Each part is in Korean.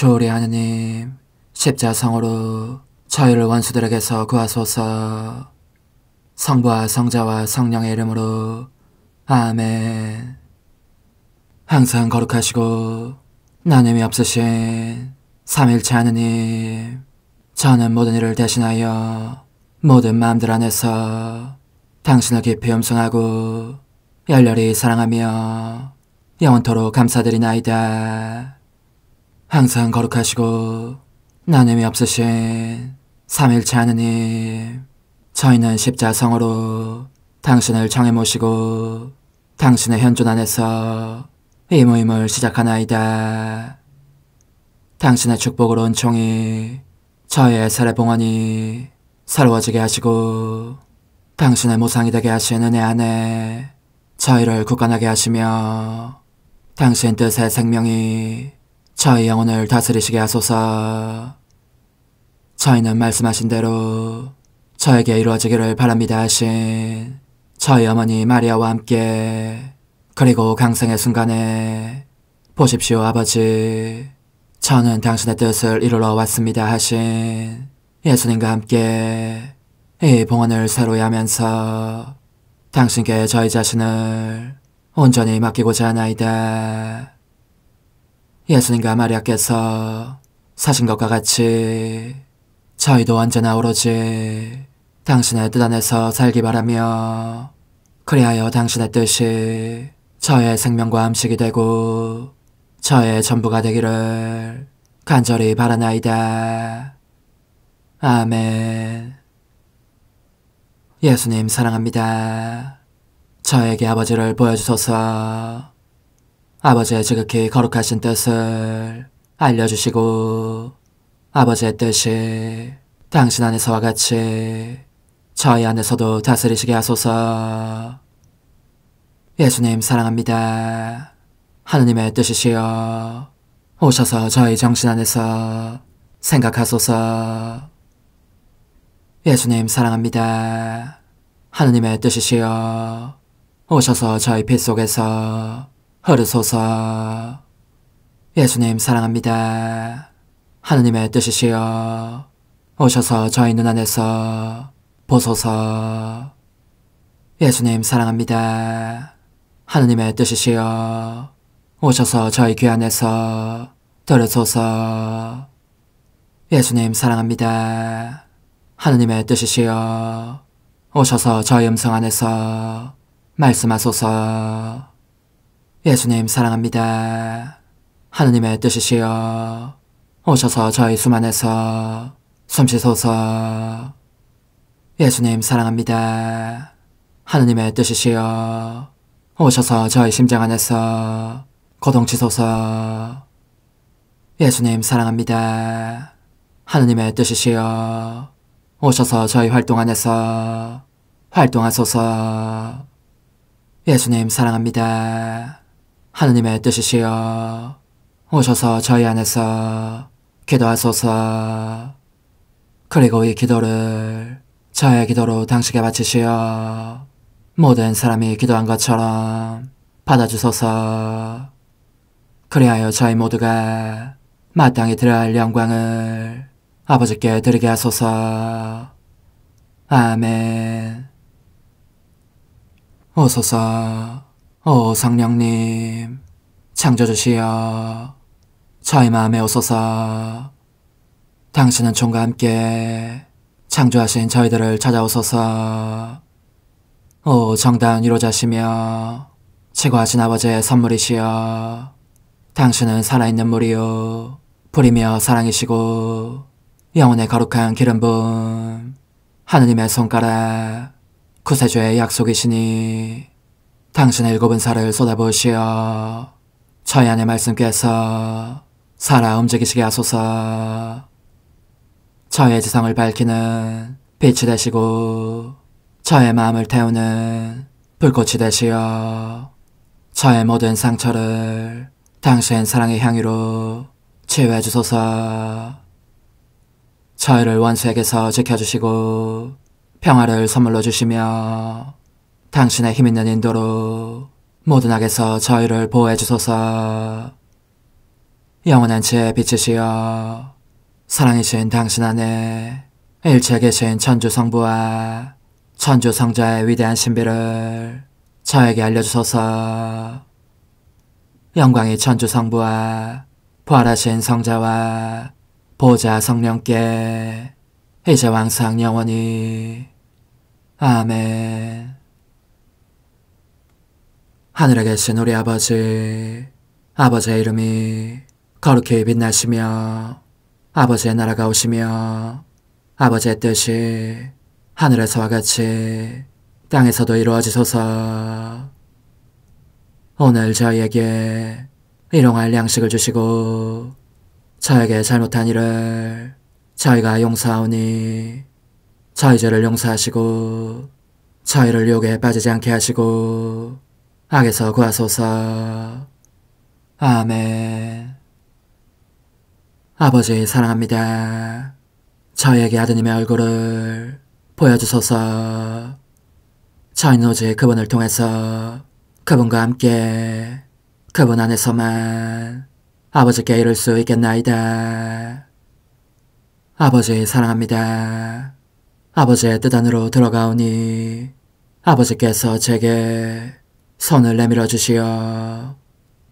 주우리 하느님, 십자성으로 저희를 원수들에게서 구하소서. 성부와 성자와 성령의 이름으로 아멘. 항상 거룩하시고 나눔이 없으신 삼일체 하느님, 저는 모든 일을 대신하여 모든 마음들 안에서 당신을 깊이 음성하고 열렬히 사랑하며 영원토록 감사드리나이다. 항상 거룩하시고 나눔이 없으신 삼일체 하느님, 저희는 십자성으로 당신을 청해 모시고 당신의 현존 안에서 이 모임을 시작하나이다. 당신의 축복으로 은총이 저희의 세례 봉헌이 새로워지게 하시고 당신의 모상이 되게 하신 은혜 안에 저희를 굳건하게 하시며 당신 뜻의 생명이 저희 영혼을 다스리시게 하소서. 저희는 말씀하신 대로 저에게 이루어지기를 바랍니다 하신 저희 어머니 마리아와 함께, 그리고 강생의 순간에 보십시오 아버지, 저는 당신의 뜻을 이루러 왔습니다 하신 예수님과 함께 이 봉헌을 새로이 하면서 당신께 저희 자신을 온전히 맡기고자 하나이다. 예수님과 마리아께서 사신 것과 같이 저희도 언제나 오로지 당신의 뜻 안에서 살기 바라며, 그리하여 당신의 뜻이 저의 생명과 음식이 되고 저의 전부가 되기를 간절히 바라나이다. 아멘. 예수님 사랑합니다. 저에게 아버지를 보여주소서. 아버지의 지극히 거룩하신 뜻을 알려주시고 아버지의 뜻이 당신 안에서와 같이 저희 안에서도 다스리시게 하소서. 예수님 사랑합니다. 하느님의 뜻이시여 오셔서 저희 정신 안에서 생각하소서. 예수님 사랑합니다. 하느님의 뜻이시여 오셔서 저희 피 속에서 흐르소서. 예수님 사랑합니다. 하느님의 뜻이시여 오셔서 저희 눈 안에서 보소서. 예수님 사랑합니다. 하느님의 뜻이시여 오셔서 저희 귀 안에서 들으소서. 예수님 사랑합니다. 하느님의 뜻이시여 오셔서 저희 음성 안에서 말씀하소서. 예수님 사랑합니다. 하느님의 뜻이시여 오셔서 저희 숨 안에서 숨쉬소서. 예수님 사랑합니다. 하느님의 뜻이시여 오셔서 저희 심장 안에서 고동치소서. 예수님 사랑합니다. 하느님의 뜻이시여 오셔서 저희 활동 안에서 활동하소서. 예수님 사랑합니다. 하느님의 뜻이시여 오셔서 저희 안에서 기도하소서. 그리고 이 기도를 저의 기도로 당신께 바치시어 모든 사람이 기도한 것처럼 받아주소서. 그리하여 저희 모두가 마땅히 드려야 할 영광을 아버지께 드리게 하소서. 아멘. 오소서. 오 성령님 창조주시여 저희 마음에 오소서. 당신은 총과 함께 창조하신 저희들을 찾아오소서. 오 정다운 위로자시며 최고하신 아버지의 선물이시여, 당신은 살아있는 물이요 불이며 사랑이시고 영혼의 거룩한 기름 부음 하느님의 손가락 구세주의 약속이시니, 당신의 일곱은 살을 쏟아부으시어 저희 안의 말씀께서 살아 움직이시게 하소서. 저의 지성을 밝히는 빛이 되시고 저의 마음을 태우는 불꽃이 되시어 저의 모든 상처를 당신 사랑의 향유로 치유해 주소서. 저희를 원수에게서 지켜주시고 평화를 선물로 주시며 당신의 힘있는 인도로 모든 악에서 저희를 보호해 주소서. 영원한 지혜의 빛이시여 사랑이신 당신 안에 일체에 계신 천주 성부와 천주 성자의 위대한 신비를 저에게 알려주소서. 영광이 천주 성부와 부활하신 성자와 보좌 성령께 이제 왕상 영원히 아멘. 하늘에 계신 우리 아버지, 아버지의 이름이 거룩히 빛나시며 아버지의 나라가 오시며 아버지의 뜻이 하늘에서와 같이 땅에서도 이루어지소서. 오늘 저희에게 일용할 양식을 주시고 저에게 잘못한 일을 저희가 용서하오니 저희 죄를 용서하시고 저희를 유혹에 빠지지 않게 하시고 악에서 구하소서. 아멘. 아버지 사랑합니다. 저희에게 아드님의 얼굴을 보여주소서. 저희는 오직 그분을 통해서 그분과 함께 그분 안에서만 아버지께 이룰 수 있겠나이다. 아버지 사랑합니다. 아버지의 뜻 안으로 들어가오니 아버지께서 제게 손을 내밀어 주시어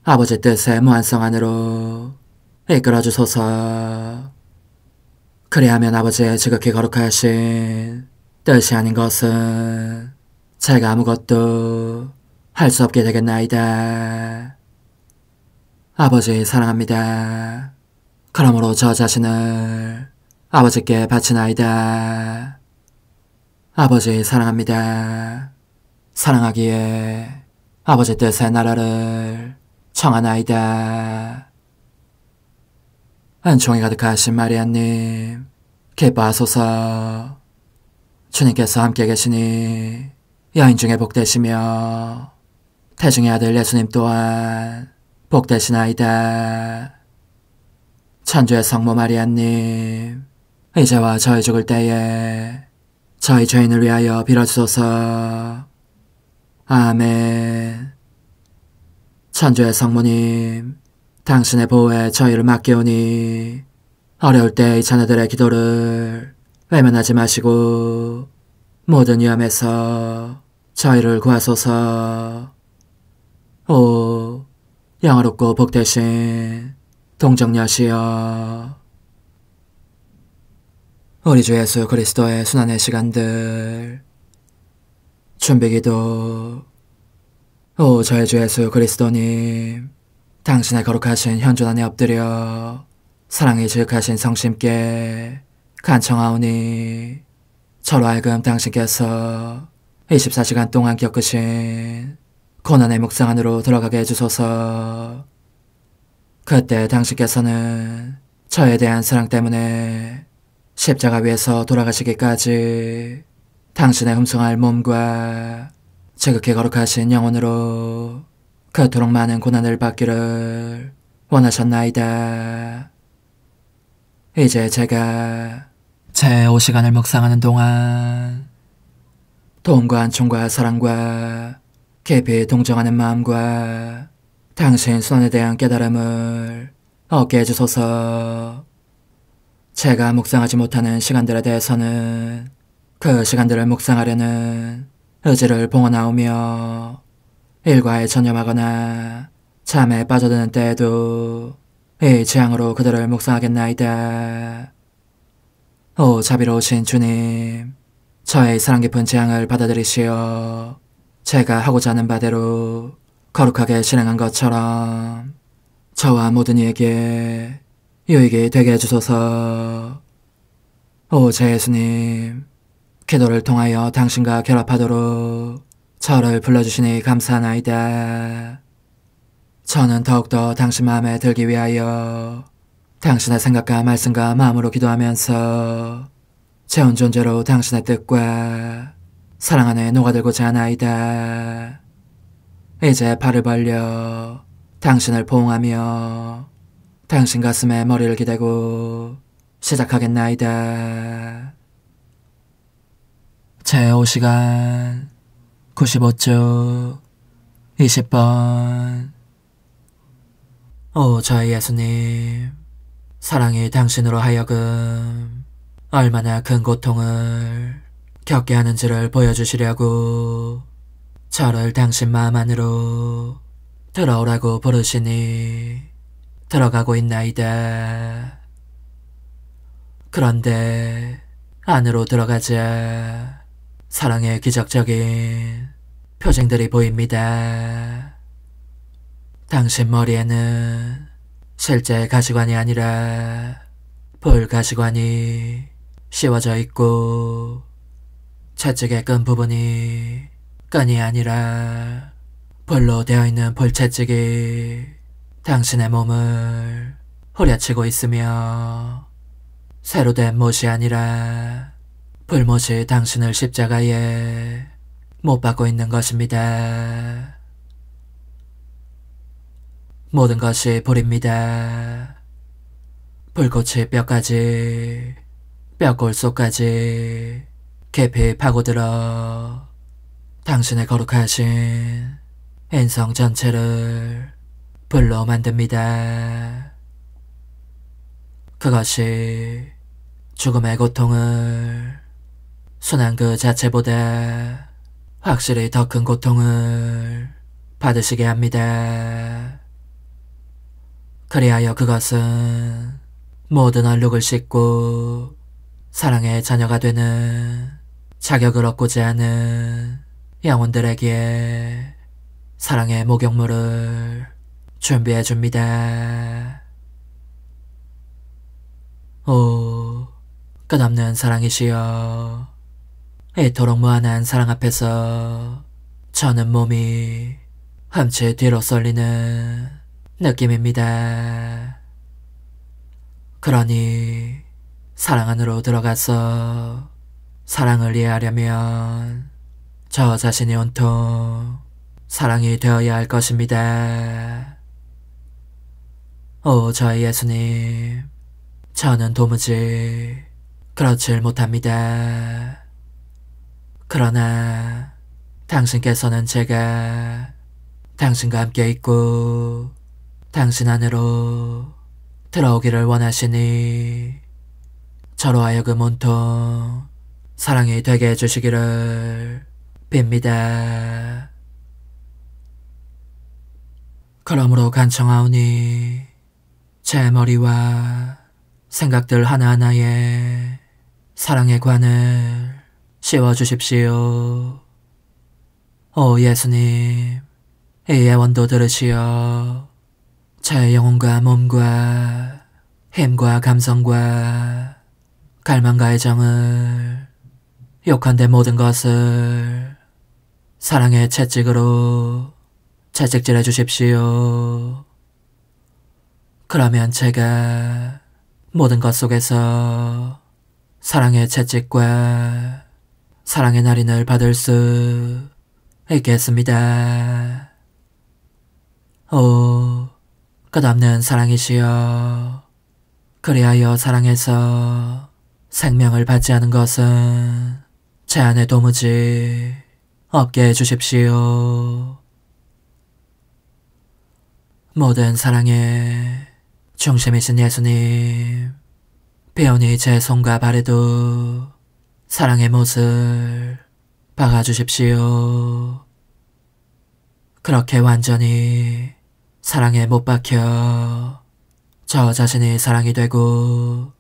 아버지 뜻의 무한성 안으로 이끌어 주소서. 그리하면 아버지의 지극히 거룩하신 뜻이 아닌 것은 제가 아무것도 할 수 없게 되겠나이다. 아버지 사랑합니다. 그러므로 저 자신을 아버지께 바치나이다. 아버지 사랑합니다. 사랑하기에 아버지 뜻의 나라를 청하나이다. 은총이 가득하신 마리아님, 기뻐하소서. 주님께서 함께 계시니 여인 중에 복되시며 태중의 아들 예수님 또한 복되시나이다. 천주의 성모 마리아님, 이제와 저희 죽을 때에 저희 죄인을 위하여 빌어주소서. 아멘. 천주의 성모님, 당신의 보호에 저희를 맡기오니 어려울 때 이 자녀들의 기도를 외면하지 마시고 모든 위험에서 저희를 구하소서. 오, 영화롭고 복되신 동정녀시여, 우리 주 예수 그리스도의 순환의 시간들 준비기도. 오 저의 주 예수 그리스도님, 당신의 거룩하신 현존 안에 엎드려 사랑이 지극하신 성심께 간청하오니 저로 하여금 당신께서 24시간 동안 겪으신 고난의 묵상 안으로 들어가게 해주소서. 그때 당신께서는 저에 대한 사랑 때문에 십자가 위에서 돌아가시기까지 당신의 흠숭할 몸과 지극히 거룩하신 영혼으로 그토록 많은 고난을 받기를 원하셨나이다. 이제 제가 제 5시간을 묵상하는 동안 도움과 안총과 사랑과 깊이 동정하는 마음과 당신 순환에 대한 깨달음을 얻게 해주소서. 제가 묵상하지 못하는 시간들에 대해서는 그 시간들을 묵상하려는 의지를 봉헌하오며 일과에 전념하거나 잠에 빠져드는 때에도 이 재앙으로 그들을 묵상하겠나이다. 오 자비로우신 주님, 저의 사랑 깊은 재앙을 받아들이시어 제가 하고자 하는 바대로 거룩하게 실행한 것처럼 저와 모든 이에게 유익이 되게 해주소서. 오 제 예수님, 기도를 통하여 당신과 결합하도록 저를 불러주시니 감사하나이다. 저는 더욱더 당신 마음에 들기 위하여 당신의 생각과 말씀과 마음으로 기도하면서 제 온 존재로 당신의 뜻과 사랑 안에 녹아들고자 하나이다. 이제 팔을 벌려 당신을 포옹하며 당신 가슴에 머리를 기대고 시작하겠나이다. 제5시간 95쪽 20번. 오 저희 예수님, 사랑이 당신으로 하여금 얼마나 큰 고통을 겪게 하는지를 보여주시려고 저를 당신 마음 안으로 들어오라고 부르시니 들어가고 있나이다. 그런데 안으로 들어가자 사랑의 기적적인 표징들이 보입니다. 당신 머리에는 실제 가시관이 아니라 볼가시관이 씌워져 있고, 채찍의 끈 부분이 끈이 아니라 볼로 되어 있는 볼채찍이 당신의 몸을 후려치고 있으며, 새로 된 못이 아니라 불못이 당신을 십자가에 못 박고 있는 것입니다. 모든 것이 불입니다. 불꽃이 뼈까지, 뼈골 속까지 깊이 파고들어 당신의 거룩하신 인성 전체를 불로 만듭니다. 그것이 죽음의 고통을, 순환 그 자체보다 확실히 더 큰 고통을 받으시게 합니다. 그리하여 그것은 모든 얼룩을 씻고 사랑의 자녀가 되는 자격을 얻고자 하는 영혼들에게 사랑의 목욕물을 준비해 줍니다. 오, 끝없는 사랑이시여, 이토록 무한한 사랑 앞에서 저는 몸이 흠칫 뒤로 쏠리는 느낌입니다. 그러니 사랑 안으로 들어가서 사랑을 이해하려면 저 자신이 온통 사랑이 되어야 할 것입니다. 오 저희 예수님, 저는 도무지 그렇질 못합니다. 그러나 당신께서는 제가 당신과 함께 있고 당신 안으로 들어오기를 원하시니 저로 하여금 온통 사랑이 되게 해주시기를 빕니다. 그러므로 간청하오니 제 머리와 생각들 하나하나에 사랑의 관을 씌워주십시오. 오 예수님, 이 예원도 들으시어 제 영혼과 몸과 힘과 감성과 갈망과 애정을, 욕한데 모든 것을 사랑의 채찍으로 채찍질해 주십시오. 그러면 제가 모든 것 속에서 사랑의 채찍과 사랑의 날인을 받을 수 있겠습니다. 오 끝없는 사랑이시여, 그리하여 사랑에서 생명을 받지 않은 것은 제 안에 도무지 없게 해주십시오. 모든 사랑의 중심이신 예수님, 배우니 제 손과 발에도 사랑의 못을 박아주십시오. 그렇게 완전히 사랑에 못 박혀 저 자신이 사랑이 되고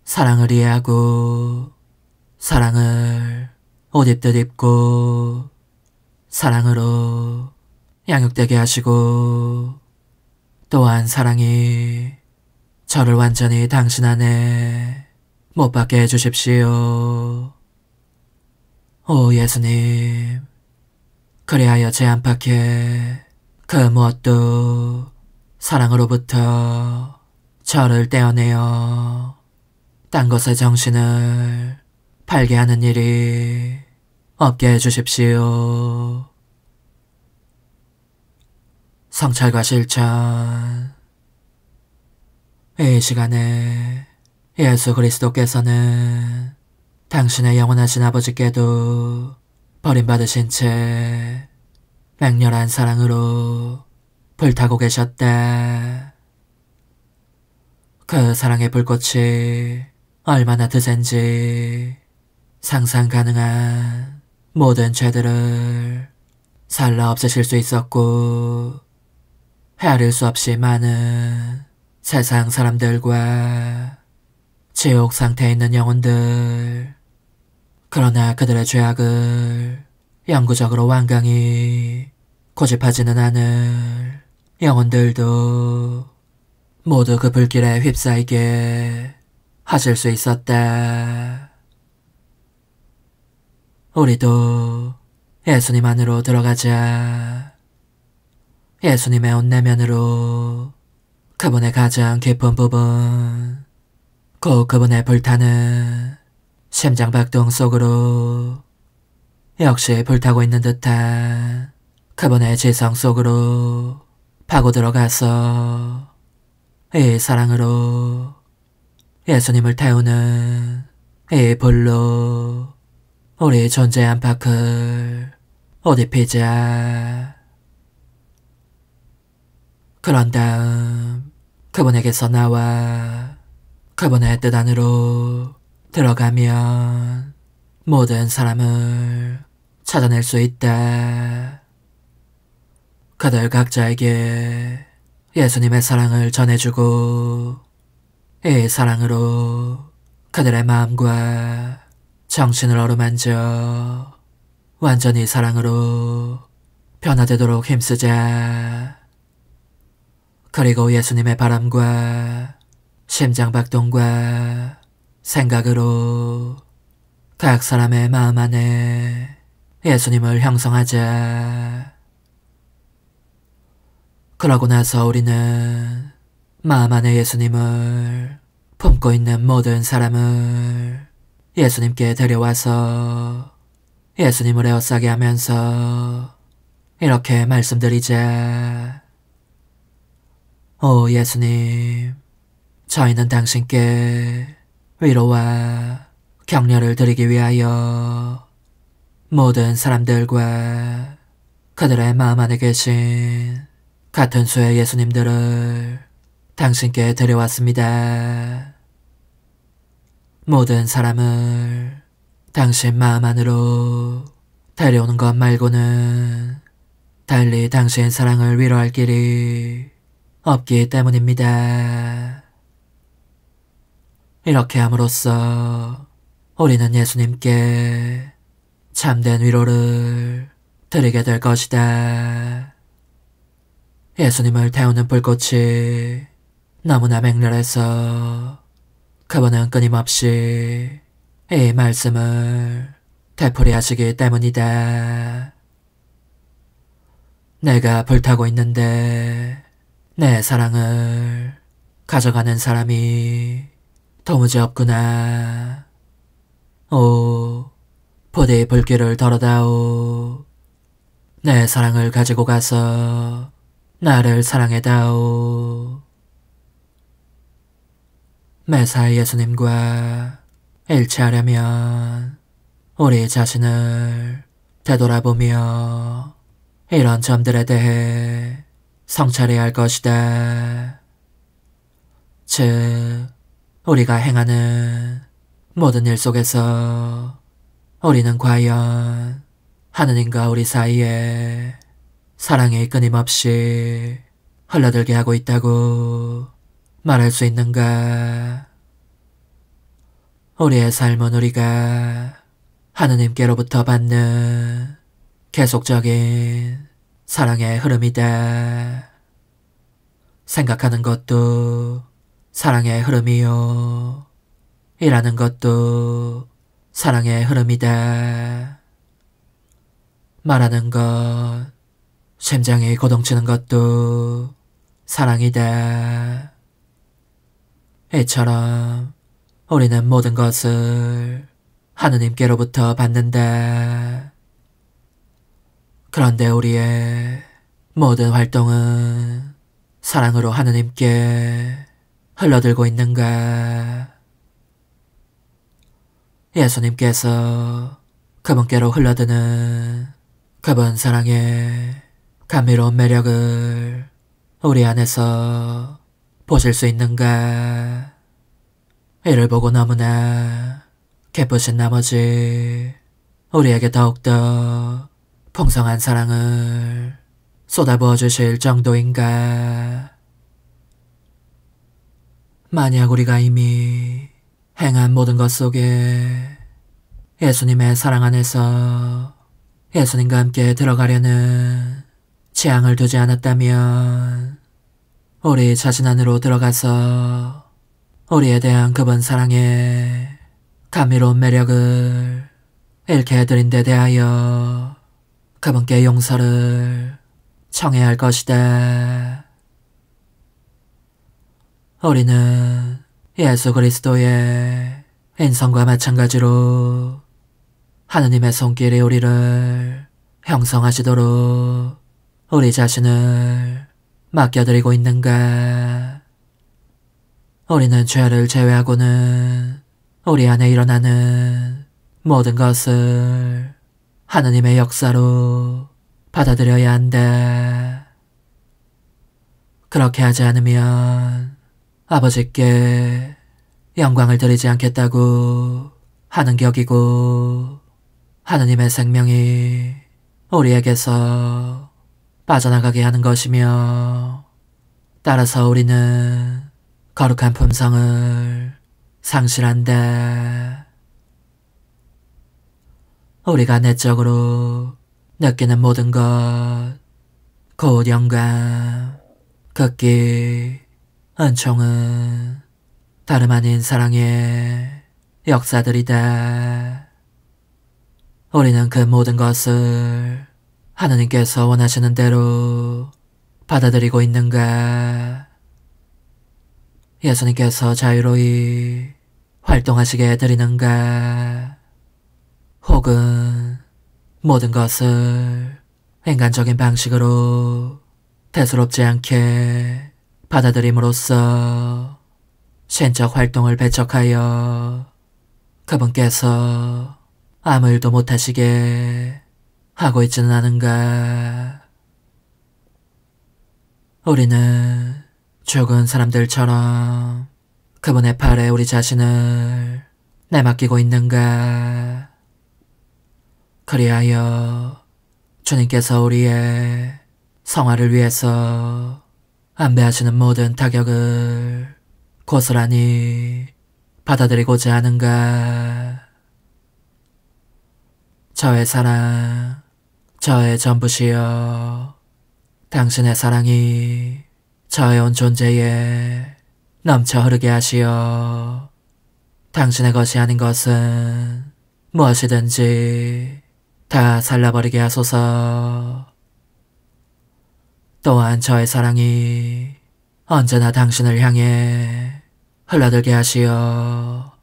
사랑을 이해하고 사랑을 옷 입듯 입고 사랑으로 양육되게 하시고, 또한 사랑이 저를 완전히 당신 안에 못 박게 해주십시오. 오 예수님, 그리하여 제 안팎에 그 무엇도 사랑으로부터 저를 떼어내어 딴 것의 정신을 팔게 하는 일이 없게 해주십시오. 성찰과 실천. 이 시간에 예수 그리스도께서는 당신의 영원하신 아버지께도 버림받으신 채 맹렬한 사랑으로 불타고 계셨다. 그 사랑의 불꽃이 얼마나 드센지 상상 가능한 모든 죄들을 살라 없애실 수 있었고, 헤아릴 수 없이 많은 세상 사람들과 지옥 상태에 있는 영혼들, 그러나 그들의 죄악을 영구적으로 완강히 고집하지는 않을 영혼들도 모두 그 불길에 휩싸이게 하실 수 있었다. 우리도 예수님 안으로 들어가자. 예수님의 옷 내면으로 그분의 가장 깊은 부분, 곧 그분의 불타는 심장박동 속으로, 역시 불타고 있는 듯한 그분의 지성 속으로 파고 들어가서 이 사랑으로 예수님을 태우는 이 불로 우리 존재의 안팎을 옷 입히자. 그런 다음 그분에게서 나와 그분의 뜻 안으로 들어가면 모든 사람을 찾아낼 수 있다. 그들 각자에게 예수님의 사랑을 전해주고 이 사랑으로 그들의 마음과 정신을 어루만져 완전히 사랑으로 변화되도록 힘쓰자. 그리고 예수님의 바람과 심장박동과 생각으로 각 사람의 마음 안에 예수님을 형성하자. 그러고 나서 우리는 마음 안에 예수님을 품고 있는 모든 사람을 예수님께 데려와서 예수님을 에워싸게 하면서 이렇게 말씀드리자. 오 예수님, 저희는 당신께 위로와 격려를 드리기 위하여 모든 사람들과 그들의 마음 안에 계신 같은 수의 예수님들을 당신께 데려왔습니다. 모든 사람을 당신 마음 안으로 데려오는 것 말고는 달리 당신 사랑을 위로할 길이 없기 때문입니다. 이렇게 함으로써 우리는 예수님께 참된 위로를 드리게 될 것이다. 예수님을 태우는 불꽃이 너무나 맹렬해서 그분은 끊임없이 이 말씀을 되풀이하시기 때문이다. 내가 불타고 있는데 내 사랑을 가져가는 사람이 도무지 없구나. 오, 부디 불길을 덜어다오. 내 사랑을 가지고 가서 나를 사랑해다오. 매사 예수님과 일치하려면 우리 자신을 되돌아보며 이런 점들에 대해 성찰해야 할 것이다. 즉, 우리가 행하는 모든 일 속에서 우리는 과연 하느님과 우리 사이에 사랑이 끊임없이 흘러들게 하고 있다고 말할 수 있는가? 우리의 삶은 우리가 하느님께로부터 받는 계속적인 사랑의 흐름이다. 생각하는 것도 사랑의 흐름이요. 일하는 것도 사랑의 흐름이다. 말하는 것, 심장이 고동치는 것도 사랑이다. 이처럼 우리는 모든 것을 하느님께로부터 받는다. 그런데 우리의 모든 활동은 사랑으로 하느님께 흘러들고 있는가? 예수님께서 그분께로 흘러드는 그분 사랑의 감미로운 매력을 우리 안에서 보실 수 있는가? 이를 보고 너무나 기쁘신 나머지 우리에게 더욱더 풍성한 사랑을 쏟아부어 주실 정도인가? 만약 우리가 이미 행한 모든 것 속에 예수님의 사랑 안에서 예수님과 함께 들어가려는 취향을 두지 않았다면 우리 자신 안으로 들어가서 우리에 대한 그분 사랑의 감미로운 매력을 잃게 해드린 데 대하여 그분께 용서를 청해야 할 것이다. 우리는 예수 그리스도의 인성과 마찬가지로 하느님의 손길이 우리를 형성하시도록 우리 자신을 맡겨드리고 있는가? 우리는 죄를 제외하고는 우리 안에 일어나는 모든 것을 하느님의 역사로 받아들여야 한다. 그렇게 하지 않으면 아버지께 영광을 드리지 않겠다고 하는 격이고 하느님의 생명이 우리에게서 빠져나가게 하는 것이며 따라서 우리는 거룩한 품성을 상실한다. 우리가 내적으로 느끼는 모든 것, 곧 영감, 극기, 은총은 다름 아닌 사랑의 역사들이다. 우리는 그 모든 것을 하느님께서 원하시는 대로 받아들이고 있는가? 예수님께서 자유로이 활동하시게 해드리는가? 혹은 모든 것을 인간적인 방식으로 대수롭지 않게 받아들임으로써 신적 활동을 배척하여 그분께서 아무 일도 못하시게 하고 있지는 않은가? 우리는 죽은 사람들처럼 그분의 팔에 우리 자신을 내맡기고 있는가? 그리하여 주님께서 우리의 성화를 위해서 안배하시는 모든 타격을 고스란히 받아들이고자 하는가? 저의 사랑, 저의 전부시여, 당신의 사랑이 저의 온 존재에 넘쳐 흐르게 하시어 당신의 것이 아닌 것은 무엇이든지 다 살라버리게 하소서. 또한 저의 사랑이 언제나 당신을 향해 흘러들게 하시어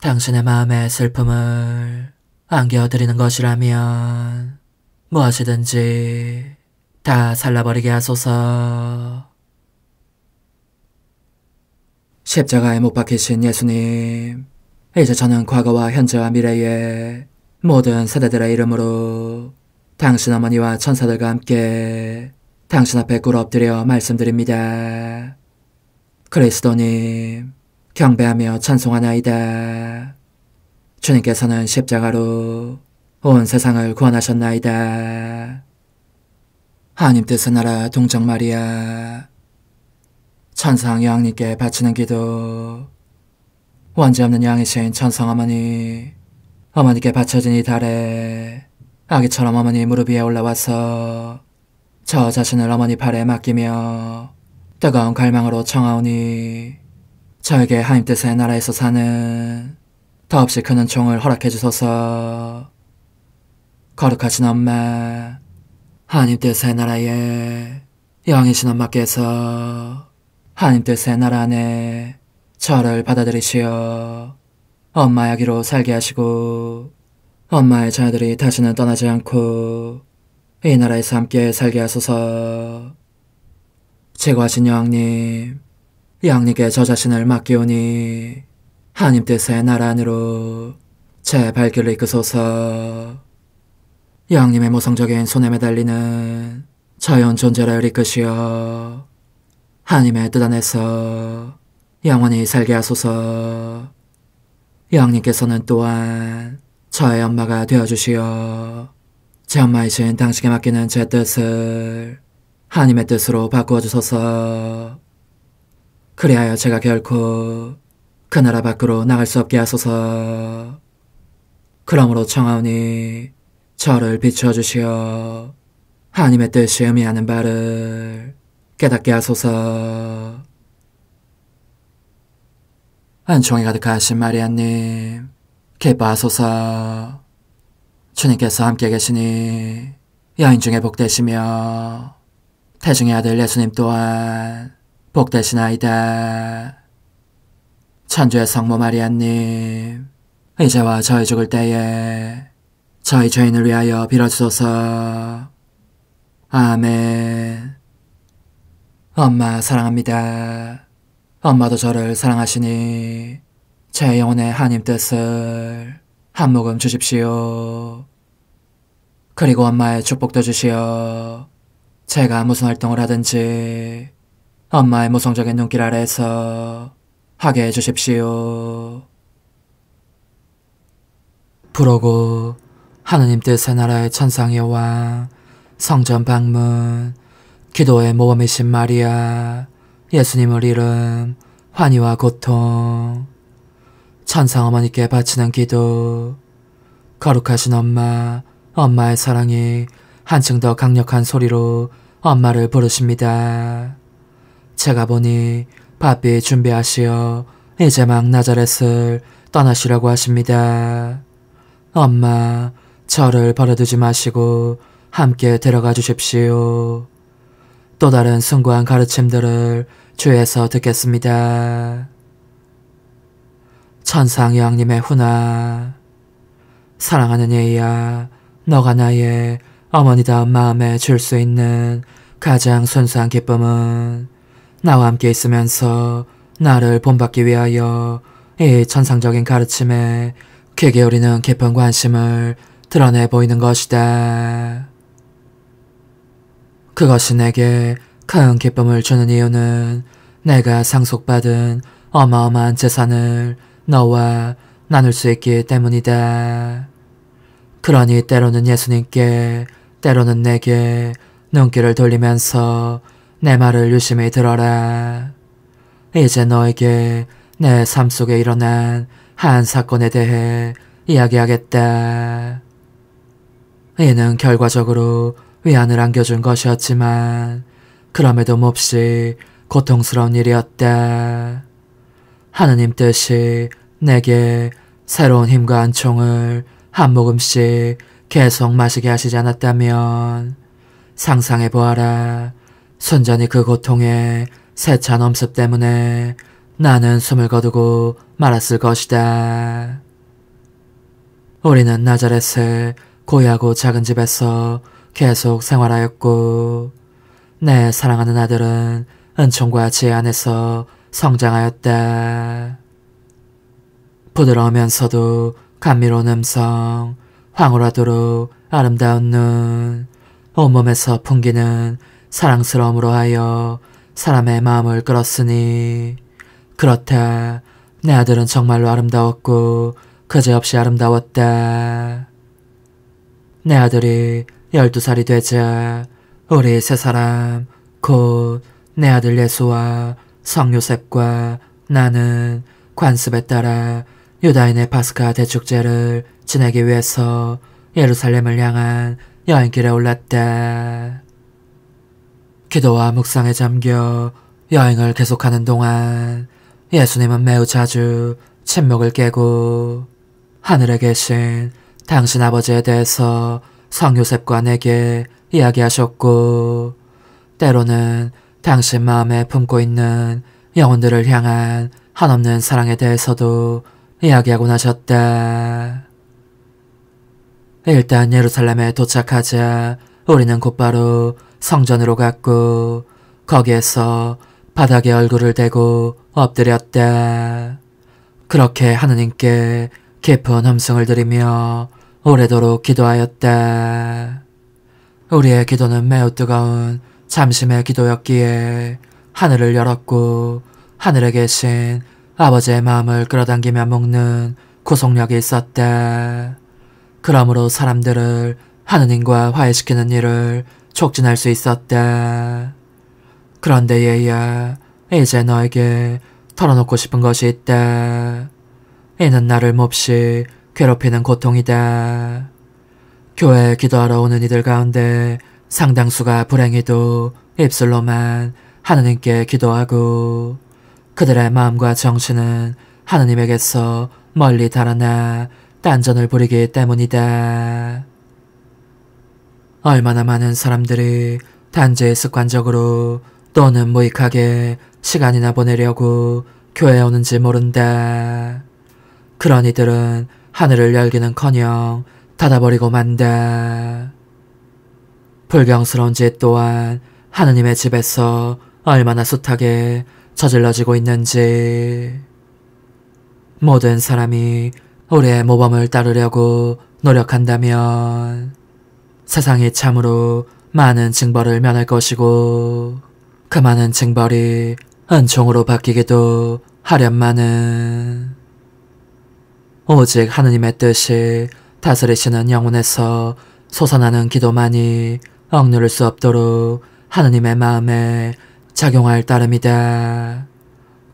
당신의 마음의 슬픔을 안겨드리는 것이라면 무엇이든지 다 살라버리게 하소서. 십자가에 못 박히신 예수님, 이제 저는 과거와 현재와 미래의 모든 세대들의 이름으로 당신 어머니와 천사들과 함께 당신 앞에 꿇어 엎드려 말씀드립니다. 그리스도님, 경배하며 찬송하나이다. 주님께서는 십자가로 온 세상을 구원하셨나이다. 하나님 뜻의 나라 동정 마리아, 천상 여왕님께 바치는 기도. 원죄 없는 양이신 천상 어머니, 어머니께 바쳐진 이 달에 아기처럼 어머니 무릎 위에 올라와서 저 자신을 어머니 팔에 맡기며 뜨거운 갈망으로 청하오니 저에게 하나님 뜻의 나라에서 사는 더없이 큰 은총을 허락해 주소서. 거룩하신 엄마, 하나님 뜻의 나라에 영이신 엄마께서 하나님 뜻의 나라 안에 저를 받아들이시어 엄마의 아기로 살게 하시고 엄마의 자녀들이 다시는 떠나지 않고 이 나라에서 함께 살게 하소서. 제거하신 여왕님, 여왕님께 저 자신을 맡기오니 하나님 뜻의 나라 안으로 제 발길을 이끄소서. 여왕님의 모성적인 손에 매달리는 자연 존재를 이끄시어 하나님의 뜻 안에서 영원히 살게 하소서. 여왕님께서는 또한 저의 엄마가 되어주시어 제 엄마이신 당신께 맡기는 제 뜻을 하나님의 뜻으로 바꾸어 주소서. 그리하여 제가 결코 그 나라 밖으로 나갈 수 없게 하소서. 그러므로 청하오니 저를 비추어 주시어 하나님의 뜻이 의미하는 바를 깨닫게 하소서. 은총이 가득하신 마리아님, 기뻐하소서. 주님께서 함께 계시니 여인 중에 복되시며 태중의 아들 예수님 또한 복되시나이다. 천주의 성모 마리아님, 이제와 저희 죽을 때에 저희 죄인을 위하여 빌어주소서. 아멘. 엄마 사랑합니다. 엄마도 저를 사랑하시니 제 영혼의 하나님 뜻을 한 모금 주십시오. 그리고 엄마의 축복도 주시어 제가 무슨 활동을 하든지 엄마의 모성적인 눈길 아래에서 하게 해주십시오. 부르고 하느님 뜻의 나라의 천상의 왕, 성전 방문, 기도의 모범이신 마리아, 예수님을 이름, 환희와 고통, 천상 어머니께 바치는 기도, 거룩하신 엄마, 엄마의 사랑이 한층 더 강력한 소리로 엄마를 부르십니다. 제가 보니 바삐 준비하시어 이제 막 나자렛을 떠나시려고 하십니다. 엄마, 저를 버려두지 마시고 함께 데려가 주십시오. 또 다른 숭고한 가르침들을 주에서 듣겠습니다. 천상 여왕님의 훈화, 사랑하는 예희야, 너가 나의 어머니다운 마음에 줄 수 있는 가장 순수한 기쁨은 나와 함께 있으면서 나를 본받기 위하여 이 천상적인 가르침에 귀 기울이는 깊은 관심을 드러내 보이는 것이다. 그것이 내게 큰 기쁨을 주는 이유는 내가 상속받은 어마어마한 재산을 너와 나눌 수 있기 때문이다. 그러니 때로는 예수님께, 때로는 내게 눈길을 돌리면서 내 말을 유심히 들어라. 이제 너에게 내 삶 속에 일어난 한 사건에 대해 이야기하겠다. 이는 결과적으로 위안을 안겨준 것이었지만 그럼에도 몹시 고통스러운 일이었다. 하느님 뜻이 내게 새로운 힘과 안총을 한 모금씩 계속 마시게 하시지 않았다면 상상해보아라. 순전히 그 고통의 세찬 엄습 때문에 나는 숨을 거두고 말았을 것이다. 우리는 나자렛의 고요하고 작은 집에서 계속 생활하였고 내 사랑하는 아들은 은총과 지혜 안에서 성장하였다. 부드러우면서도 감미로운 음성, 황홀하도록 아름다운 눈, 온몸에서 풍기는 사랑스러움으로 하여 사람의 마음을 끌었으니 그렇다. 내 아들은 정말로 아름다웠고 그지없이 아름다웠다. 내 아들이 12살이 되자 우리 세 사람, 곧 내 아들 예수와 성 요셉과 나는 관습에 따라 유다인의 파스카 대축제를 지내기 위해서 예루살렘을 향한 여행길에 올랐다. 기도와 묵상에 잠겨 여행을 계속하는 동안 예수님은 매우 자주 침묵을 깨고 하늘에 계신 당신 아버지에 대해서 성 요셉과 내게 이야기하셨고 때로는 당신 마음에 품고 있는 영혼들을 향한 한없는 사랑에 대해서도 이야기하고 나셨다. 일단 예루살렘에 도착하자 우리는 곧바로 성전으로 갔고 거기에서 바닥에 얼굴을 대고 엎드렸다. 그렇게 하느님께 깊은 음성을 드리며 오래도록 기도하였다. 우리의 기도는 매우 뜨거운 잠심의 기도였기에 하늘을 열었고 하늘에 계신 아버지의 마음을 끌어당기며 먹는 구속력이 있었다. 그러므로 사람들을 하느님과 화해시키는 일을 촉진할 수 있었다. 그런데 얘야, 이제 너에게 털어놓고 싶은 것이 있다. 이는 나를 몹시 괴롭히는 고통이다. 교회에 기도하러 오는 이들 가운데 상당수가 불행히도 입술로만 하느님께 기도하고 그들의 마음과 정신은 하느님에게서 멀리 달아나 딴전을 부리기 때문이다. 얼마나 많은 사람들이 단지 습관적으로 또는 무익하게 시간이나 보내려고 교회에 오는지 모른다. 그런 이들은 하늘을 열기는커녕 닫아버리고 만다. 불경스러운 짓 또한 하느님의 집에서 얼마나 숱하게 저질러지고 있는지. 모든 사람이 우리의 모범을 따르려고 노력한다면 세상이 참으로 많은 징벌을 면할 것이고 그 많은 징벌이 은총으로 바뀌기도 하련마는 오직 하느님의 뜻이 다스리시는 영혼에서 솟아나는 기도만이 억누를 수 없도록 하느님의 마음에 작용할 따름이다.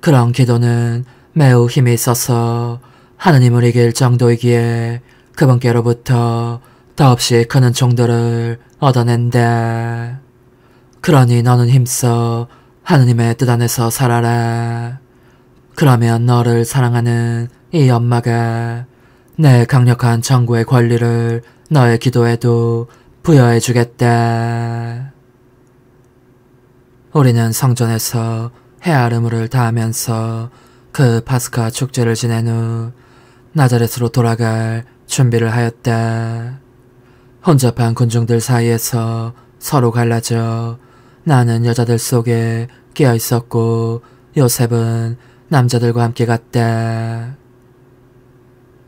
그런 기도는 매우 힘이 있어서 하느님을 이길 정도이기에 그분께로부터 더없이 큰 은총들을 얻어낸다. 그러니 너는 힘써 하느님의 뜻 안에서 살아라. 그러면 너를 사랑하는 이 엄마가 내 강력한 정구의 권리를 너의 기도에도 부여해 주겠다. 우리는 성전에서 헤아름을 다하면서 그 파스카 축제를 지낸 후 나자렛으로 돌아갈 준비를 하였다. 혼잡한 군중들 사이에서 서로 갈라져 나는 여자들 속에 끼어 있었고 요셉은 남자들과 함께 갔다.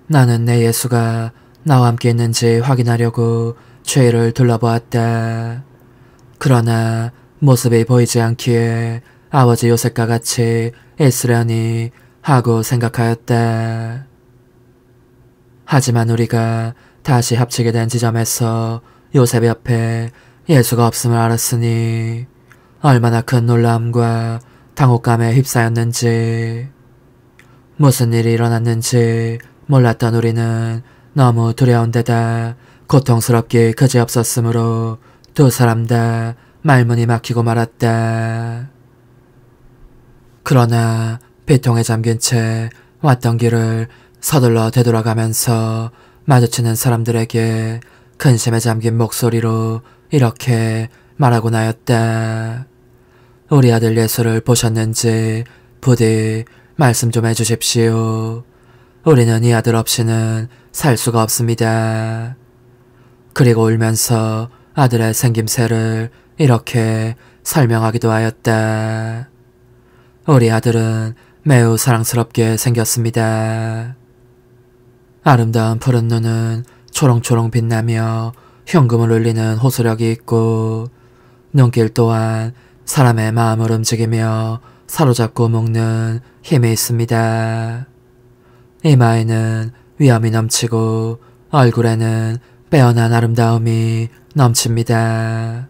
나는 내 예수가 나와 함께 있는지 확인하려고 주위를 둘러보았다. 그러나 모습이 보이지 않기에 아버지 요셉과 같이 있으려니 하고 생각하였다. 하지만 우리가 다시 합치게 된 지점에서 요셉 옆에 예수가 없음을 알았으니 얼마나 큰 놀라움과 당혹감에 휩싸였는지. 무슨 일이 일어났는지 몰랐던 우리는 너무 두려운 데다 고통스럽게 그지없었으므로 두 사람 다 말문이 막히고 말았다. 그러나 비통에 잠긴 채 왔던 길을 서둘러 되돌아가면서 마주치는 사람들에게 근심에 잠긴 목소리로 이렇게 말하곤 하였다. 우리 아들 예수를 보셨는지 부디 말씀 좀 해주십시오. 우리는 이 아들 없이는 살 수가 없습니다. 그리고 울면서 아들의 생김새를 이렇게 설명하기도 하였다. 우리 아들은 매우 사랑스럽게 생겼습니다. 아름다운 푸른 눈은 초롱초롱 빛나며 흉금을 울리는 호소력이 있고 눈길 또한 사람의 마음을 움직이며 사로잡고 묶는 힘이 있습니다. 이마에는 위엄이 넘치고 얼굴에는 빼어난 아름다움이 넘칩니다.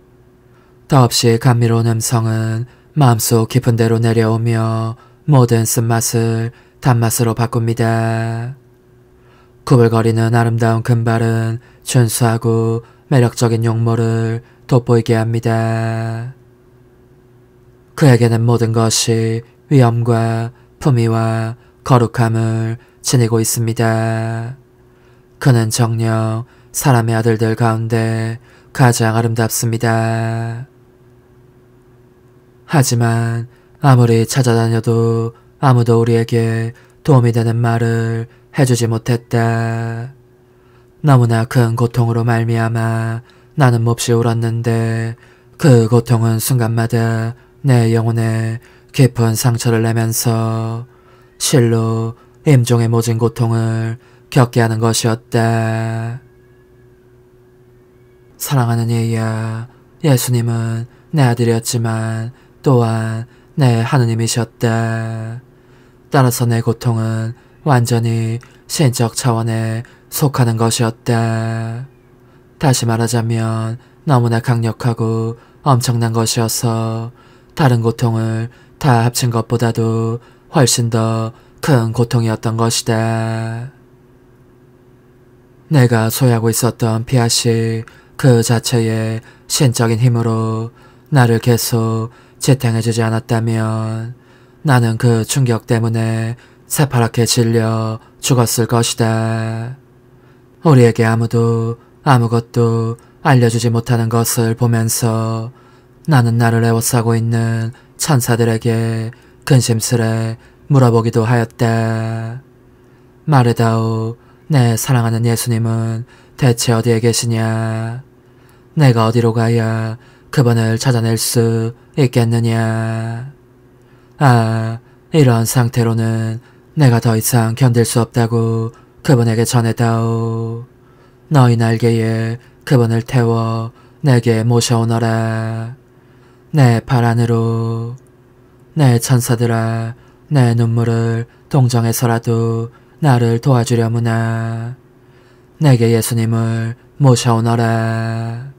더없이 감미로운 음성은 마음속 깊은 데로 내려오며 모든 쓴맛을 단맛으로 바꿉니다. 구불거리는 아름다운 금발은 준수하고 매력적인 용모를 돋보이게 합니다. 그에게는 모든 것이 위엄과 품위와 거룩함을 지니고 있습니다. 그는 정녕 사람의 아들들 가운데 가장 아름답습니다. 하지만 아무리 찾아다녀도 아무도 우리에게 도움이 되는 말을 해주지 못했다. 너무나 큰 고통으로 말미암아 나는 몹시 울었는데 그 고통은 순간마다 내 영혼에 깊은 상처를 내면서 실로 임종의 모진 고통을 겪게 하는 것이었다. 사랑하는 예야, 예수님은 내 아들이었지만 또한 내 하느님이셨다. 따라서 내 고통은 완전히 신적 차원에 속하는 것이었다. 다시 말하자면 너무나 강력하고 엄청난 것이어서 다른 고통을 다 합친 것보다도 훨씬 더 큰 고통이었던 것이다. 내가 소유하고 있었던 피앗이 그 자체의 신적인 힘으로 나를 계속 지탱해주지 않았다면 나는 그 충격 때문에 새파랗게 질려 죽었을 것이다. 우리에게 아무도 아무것도 알려주지 못하는 것을 보면서 나는 나를 애워싸고 있는 천사들에게 근심스레 물어보기도 하였다. 말해다오, 내 사랑하는 예수님은 대체 어디에 계시냐? 내가 어디로 가야 그분을 찾아낼 수 있겠느냐? 아, 이런 상태로는 내가 더 이상 견딜 수 없다고 그분에게 전해다오. 너희 날개에 그분을 태워 내게 모셔오너라. 내 발 안으로. 내 천사들아, 내 눈물을 동정해서라도 나를 도와주려무나. 내게 예수님을 모셔오너라.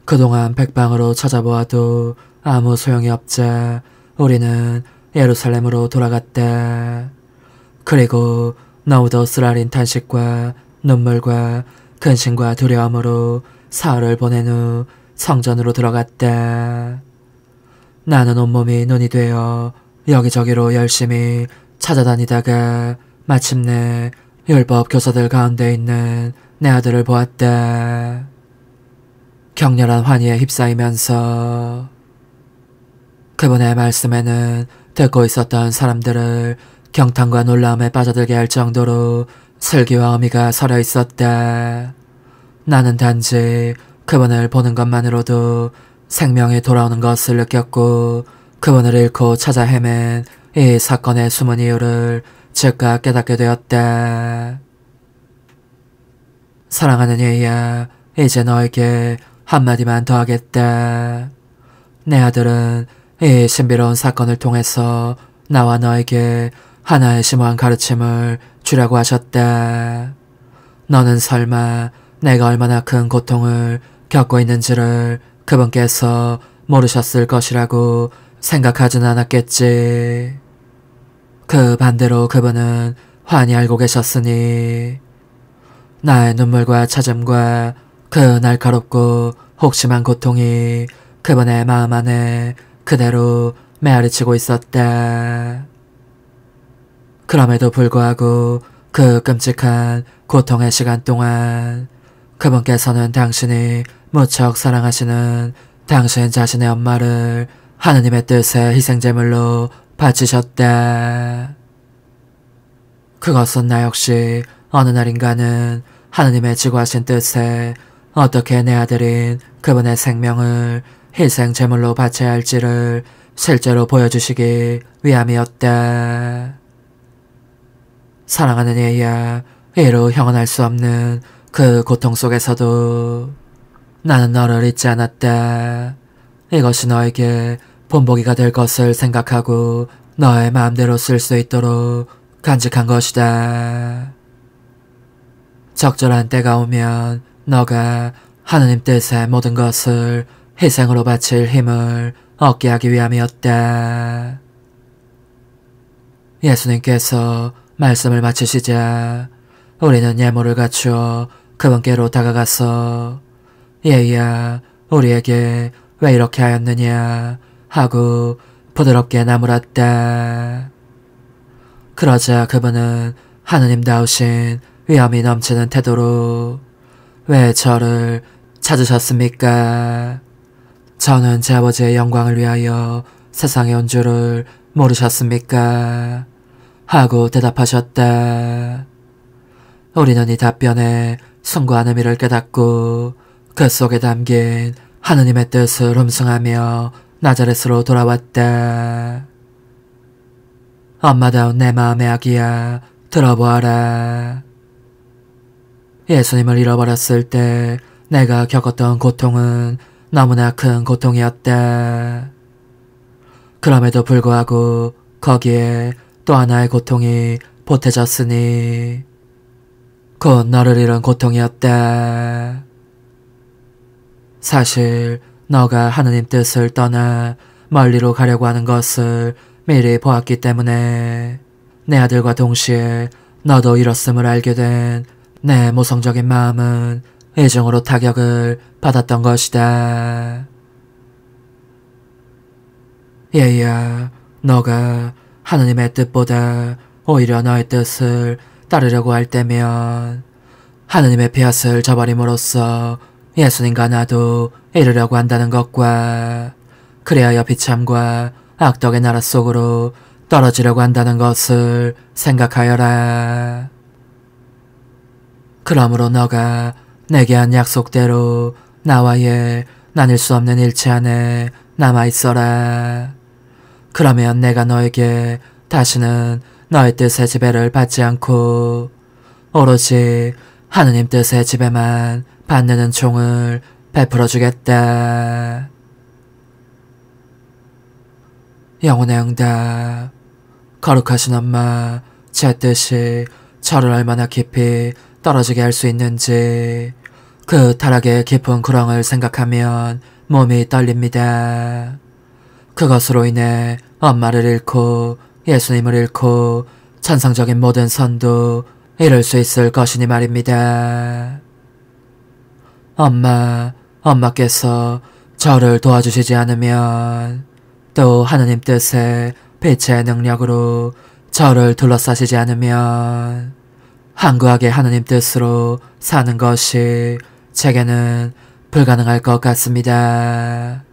그동안 백방으로 찾아보아도 아무 소용이 없자 우리는 예루살렘으로 돌아갔다. 그리고 너무도 쓰라린 탄식과 눈물과 근심과 두려움으로 사흘을 보낸 후 성전으로 들어갔다. 나는 온몸이 눈이 되어 여기저기로 열심히 찾아다니다가 마침내 율법 교사들 가운데 있는 내 아들을 보았다. 격렬한 환희에 휩싸이면서 그분의 말씀에는 듣고 있었던 사람들을 경탄과 놀라움에 빠져들게 할 정도로 슬기와 어미가 서려 있었다. 나는 단지 그분을 보는 것만으로도 생명이 돌아오는 것을 느꼈고 그분을 잃고 찾아 헤맨 이 사건의 숨은 이유를 즉각 깨닫게 되었다. 사랑하는 예희야, 이제 너에게 한마디만 더 하겠다. 내 아들은 이 신비로운 사건을 통해서 나와 너에게 하나의 심오한 가르침을 주려고 하셨다. 너는 설마 내가 얼마나 큰 고통을 겪고 있는지를 그분께서 모르셨을 것이라고 생각하진 않았겠지. 그 반대로 그분은 환히 알고 계셨으니 나의 눈물과 찾음과 그 날카롭고 혹심한 고통이 그분의 마음 안에 그대로 메아리치고 있었다. 그럼에도 불구하고 그 끔찍한 고통의 시간 동안 그분께서는 당신이 무척 사랑하시는 당신 자신의 엄마를 하느님의 뜻의 희생제물로 바치셨다. 그것은 나 역시 어느 날인가는 하느님의 지구하신 뜻에 어떻게 내 아들인 그분의 생명을 희생제물로 바쳐야 할지를 실제로 보여주시기 위함이었다. 사랑하는 예희야, 이루 형언할 수 없는 그 고통 속에서도 나는 너를 잊지 않았다. 이것이 너에게 본보기가 될 것을 생각하고 너의 마음대로 쓸 수 있도록 간직한 것이다. 적절한 때가 오면 너가 하느님 뜻의 모든 것을 희생으로 바칠 힘을 얻게 하기 위함이었다. 예수님께서 말씀을 마치시자 우리는 예물을 갖추어 그분께로 다가가서 예희야, 우리에게 왜 이렇게 하였느냐 하고 부드럽게 나무랐다. 그러자 그분은 하느님다우신 위엄이 넘치는 태도로 왜 저를 찾으셨습니까? 저는 제 아버지의 영광을 위하여 세상에 온 줄을 모르셨습니까? 하고 대답하셨다. 우리는 이 답변에 숭고한 의미를 깨닫고 그 속에 담긴 하느님의 뜻을 흠숭하며 나자렛으로 돌아왔다. 엄마다운 내 마음의 아기야, 들어보아라. 예수님을 잃어버렸을 때 내가 겪었던 고통은 너무나 큰 고통이었다. 그럼에도 불구하고 거기에 또 하나의 고통이 보태졌으니 곧 너를 잃은 고통이었다. 사실 너가 하느님 뜻을 떠나 멀리로 가려고 하는 것을 미리 보았기 때문에 내 아들과 동시에 너도 잃었음을 알게 된 내 모성적인 마음은 이중으로 타격을 받았던 것이다. 얘야, 너가 하느님의 뜻보다 오히려 너의 뜻을 따르려고 할 때면 하느님의 폐하을 저버림으로써 예수님과 나도 이르려고 한다는 것과 그리하여 비참과 악덕의 나라 속으로 떨어지려고 한다는 것을 생각하여라. 그러므로 너가 내게 한 약속대로 나와의 나뉠 수 없는 일체 안에 남아있어라. 그러면 내가 너에게 다시는 너의 뜻의 지배를 받지 않고 오로지 하느님 뜻의 지배만 받는 은총을 베풀어 주겠다. 영혼의 응답. 거룩하신 엄마, 제 뜻이 저를 얼마나 깊이 떨어지게 할 수 있는지 그 타락의 깊은 구렁을 생각하면 몸이 떨립니다. 그것으로 인해 엄마를 잃고 예수님을 잃고 천상적인 모든 선도 이룰 수 있을 것이니 말입니다. 엄마께서 저를 도와주시지 않으면 또 하느님 뜻의 빛의 능력으로 저를 둘러싸시지 않으면 한구하게 하느님 뜻으로 사는 것이 제게는 불가능할 것 같습니다.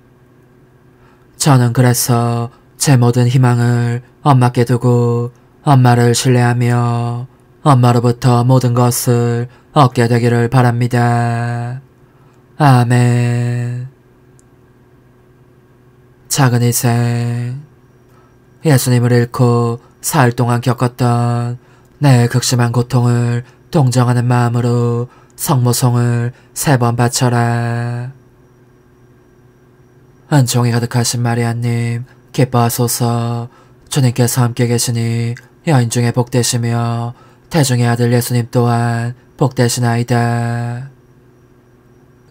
저는 그래서 제 모든 희망을 엄마께 두고 엄마를 신뢰하며 엄마로부터 모든 것을 얻게 되기를 바랍니다. 아멘. 작은 희생. 예수님을 잃고 사흘 동안 겪었던 내 극심한 고통을 동정하는 마음으로 성모송을 3번 바쳐라. 은총이 가득하신 마리아님, 기뻐하소서. 주님께서 함께 계시니 여인 중에 복되시며 태중의 아들 예수님 또한 복되시나이다.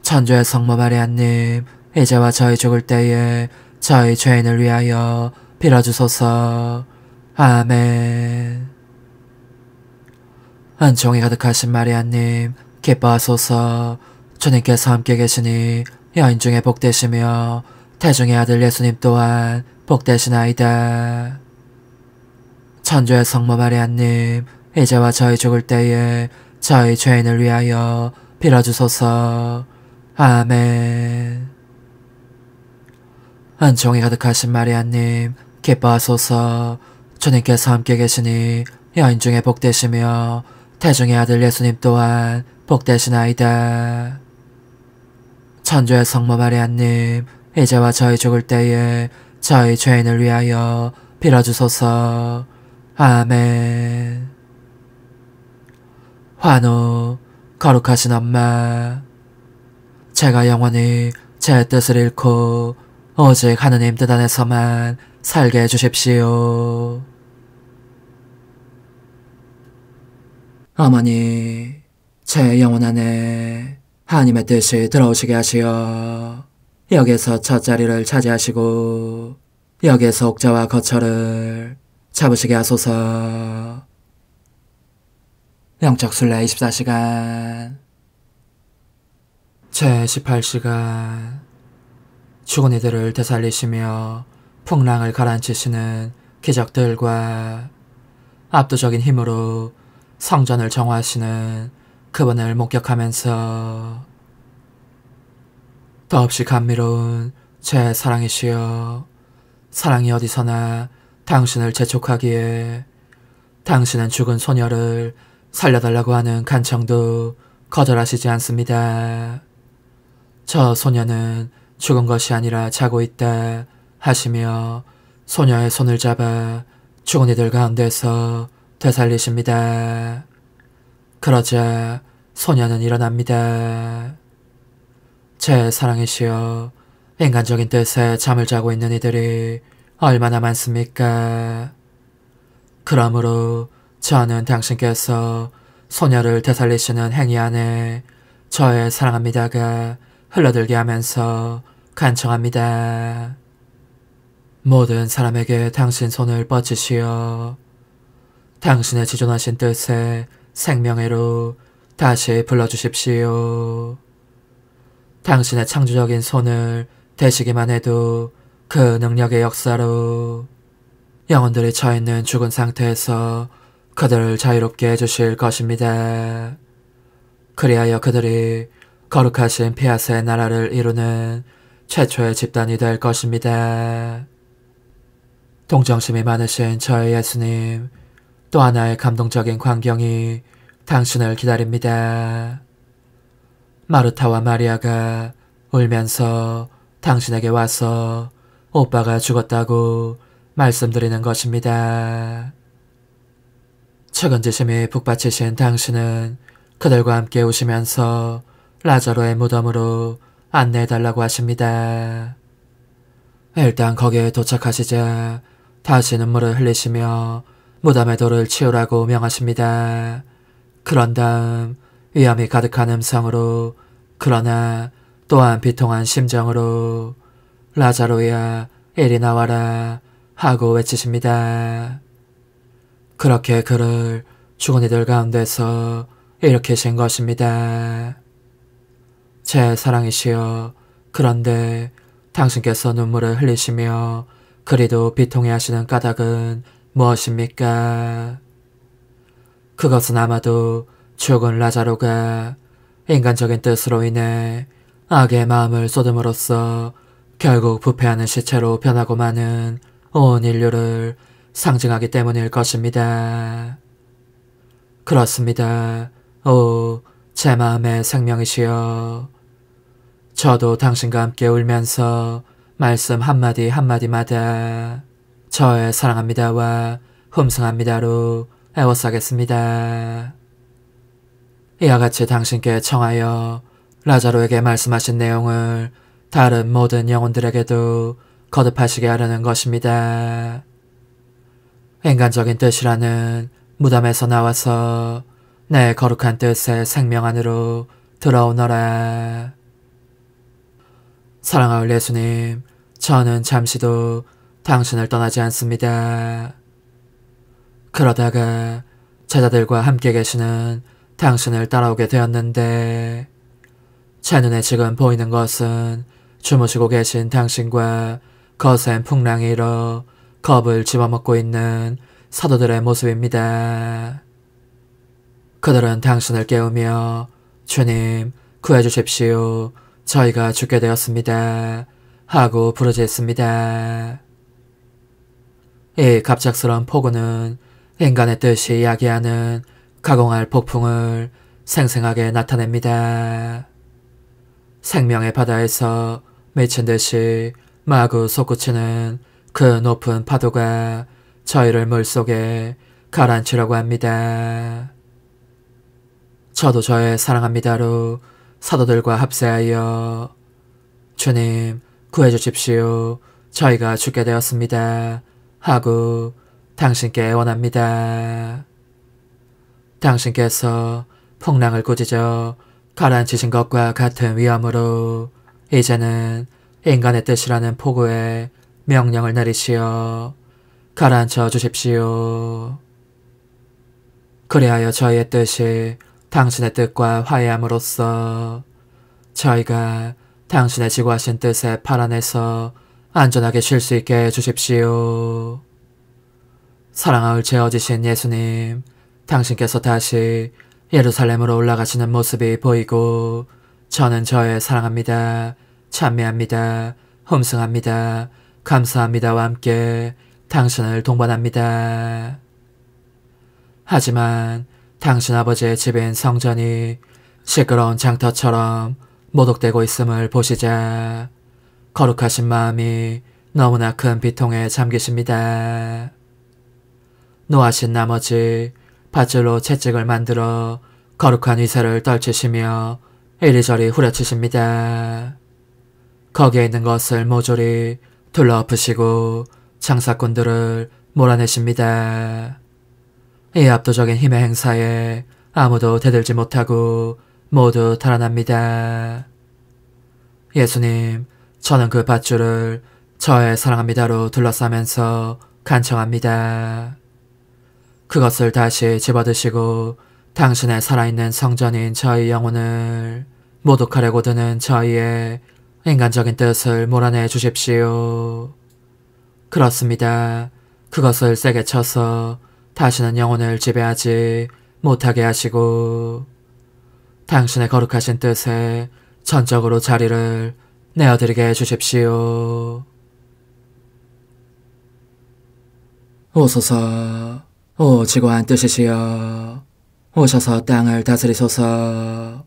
천주의 성모 마리아님, 이제와 저희 죽을 때에 저희 죄인을 위하여 빌어주소서. 아멘. 은총이 가득하신 마리아님, 기뻐하소서. 주님께서 함께 계시니 여인 중에 복되시며 태중의 아들 예수님 또한 복되시나이다. 천주의 성모 마리아님, 이제와 저희 죽을 때에 저희 죄인을 위하여 빌어주소서. 아멘. 은총이 가득하신 마리아님, 기뻐하소서. 주님께서 함께 계시니 여인 중에 복되시며 태중의 아들 예수님 또한 복되시나이다. 천주의 성모 마리아님, 이제와 저희 죽을 때에 저희 죄인을 위하여 빌어주소서. 아멘. 환호. 거룩하신 엄마, 제가 영원히 제 뜻을 잃고 오직 하느님 뜻 안에서만 살게 해주십시오. 어머니, 제 영혼 안에 하나님의 뜻이 들어오시게 하시어 여기에서 첫 자리를 차지하시고 여기에서 옥자와 거처를 잡으시게 하소서. 영적 순례 24시간 제18시간. 죽은 이들을 되살리시며 풍랑을 가라앉히시는 기적들과 압도적인 힘으로 성전을 정화하시는 그분을 목격하면서 더없이 감미로운 제 사랑이시여, 사랑이 어디서나 당신을 재촉하기에 당신은 죽은 소녀를 살려달라고 하는 간청도 거절하시지 않습니다. 저 소녀는 죽은 것이 아니라 자고 있다 하시며 소녀의 손을 잡아 죽은 이들 가운데서 되살리십니다. 그러자 소녀는 일어납니다. 제 사랑이시여, 인간적인 뜻에 잠을 자고 있는 이들이 얼마나 많습니까? 그러므로 저는 당신께서 소녀를 되살리시는 행위 안에 저의 사랑합니다가 흘러들게 하면서 간청합니다. 모든 사람에게 당신 손을 뻗치시어 당신의 지존하신 뜻의 생명회로 다시 불러주십시오. 당신의 창조적인 손을 대시기만 해도 그 능력의 역사로 영혼들이 처있는 죽은 상태에서 그들을 자유롭게 해주실 것입니다. 그리하여 그들이 거룩하신 피아스의 나라를 이루는 최초의 집단이 될 것입니다. 동정심이 많으신 저의 예수님, 또 하나의 감동적인 광경이 당신을 기다립니다. 마르타와 마리아가 울면서 당신에게 와서 오빠가 죽었다고 말씀드리는 것입니다. 측은지심이 북받치신 당신은 그들과 함께 우시면서 라자로의 무덤으로 안내해달라고 하십니다. 일단 거기에 도착하시자 다시 눈물을 흘리시며 무덤의 돌을 치우라고 명하십니다. 그런 다음 위험이 가득한 음성으로 그러나 또한 비통한 심정으로 라자로야 이리 나와라 하고 외치십니다. 그렇게 그를 죽은 이들 가운데서 일으키신 것입니다. 제 사랑이시여, 그런데 당신께서 눈물을 흘리시며 그리도 비통해 하시는 까닭은 무엇입니까? 그것은 아마도 죽은 라자로가 인간적인 뜻으로 인해 악의 마음을 쏟음으로써 결국 부패하는 시체로 변하고 마는 온 인류를 상징하기 때문일 것입니다. 그렇습니다. 오, 제 마음의 생명이시여. 저도 당신과 함께 울면서 말씀 한마디 한마디마다 저의 사랑합니다와 흠승합니다로 애워싸겠습니다. 이와 같이 당신께 청하여 라자로에게 말씀하신 내용을 다른 모든 영혼들에게도 거듭하시게 하려는 것입니다. 인간적인 뜻이라는 무덤에서 나와서 내 거룩한 뜻의 생명 안으로 들어오너라. 사랑하올 예수님, 저는 잠시도 당신을 떠나지 않습니다. 그러다가 제자들과 함께 계시는 당신을 따라오게 되었는데 제 눈에 지금 보이는 것은 주무시고 계신 당신과 거센 풍랑이 일어 겁을 집어먹고 있는 사도들의 모습입니다. 그들은 당신을 깨우며 주님 구해주십시오. 저희가 죽게 되었습니다. 하고 부르짖습니다. 이 갑작스러운 폭우는 인간의 뜻이 야기하는 가공할 폭풍을 생생하게 나타냅니다. 생명의 바다에서 미친 듯이 마구 솟구치는 그 높은 파도가 저희를 물속에 가라앉히려고 합니다. 저도 저의 사랑합니다로 사도들과 합세하여 주님 구해주십시오. 저희가 죽게 되었습니다. 하고 당신께 애원합니다. 당신께서 풍랑을 꾸짖어 가라앉히신 것과 같은 위험으로 이제는 인간의 뜻이라는 폭우에 명령을 내리시어 가라앉혀 주십시오. 그리하여 저희의 뜻이 당신의 뜻과 화해함으로써 저희가 당신의 지구하신 뜻의 팔 안에서 안전하게 쉴 수 있게 해주십시오. 사랑하올 죄어지신 예수님, 당신께서 다시 예루살렘으로 올라가시는 모습이 보이고 저는 저의 사랑합니다, 찬미합니다, 흠승합니다, 감사합니다와 함께 당신을 동반합니다. 하지만 당신 아버지의 집인 성전이 시끄러운 장터처럼 모독되고 있음을 보시자 거룩하신 마음이 너무나 큰 비통에 잠기십니다. 노하신 나머지 밧줄로 채찍을 만들어 거룩한 위세를 떨치시며 이리저리 후려치십니다. 거기에 있는 것을 모조리 둘러엎으시고 장사꾼들을 몰아내십니다. 이 압도적인 힘의 행사에 아무도 대들지 못하고 모두 달아납니다. 예수님, 저는 그 밧줄을 저의 사랑합니다로 둘러싸면서 간청합니다. 그것을 다시 집어드시고 당신의 살아있는 성전인 저희 영혼을 모독하려고 드는 저희의 인간적인 뜻을 몰아내 주십시오. 그렇습니다. 그것을 세게 쳐서 다시는 영혼을 지배하지 못하게 하시고 당신의 거룩하신 뜻에 전적으로 자리를 내어드리게 해주십시오. 오소서, 오 지고한 뜻이시여, 오셔서 땅을 다스리소서.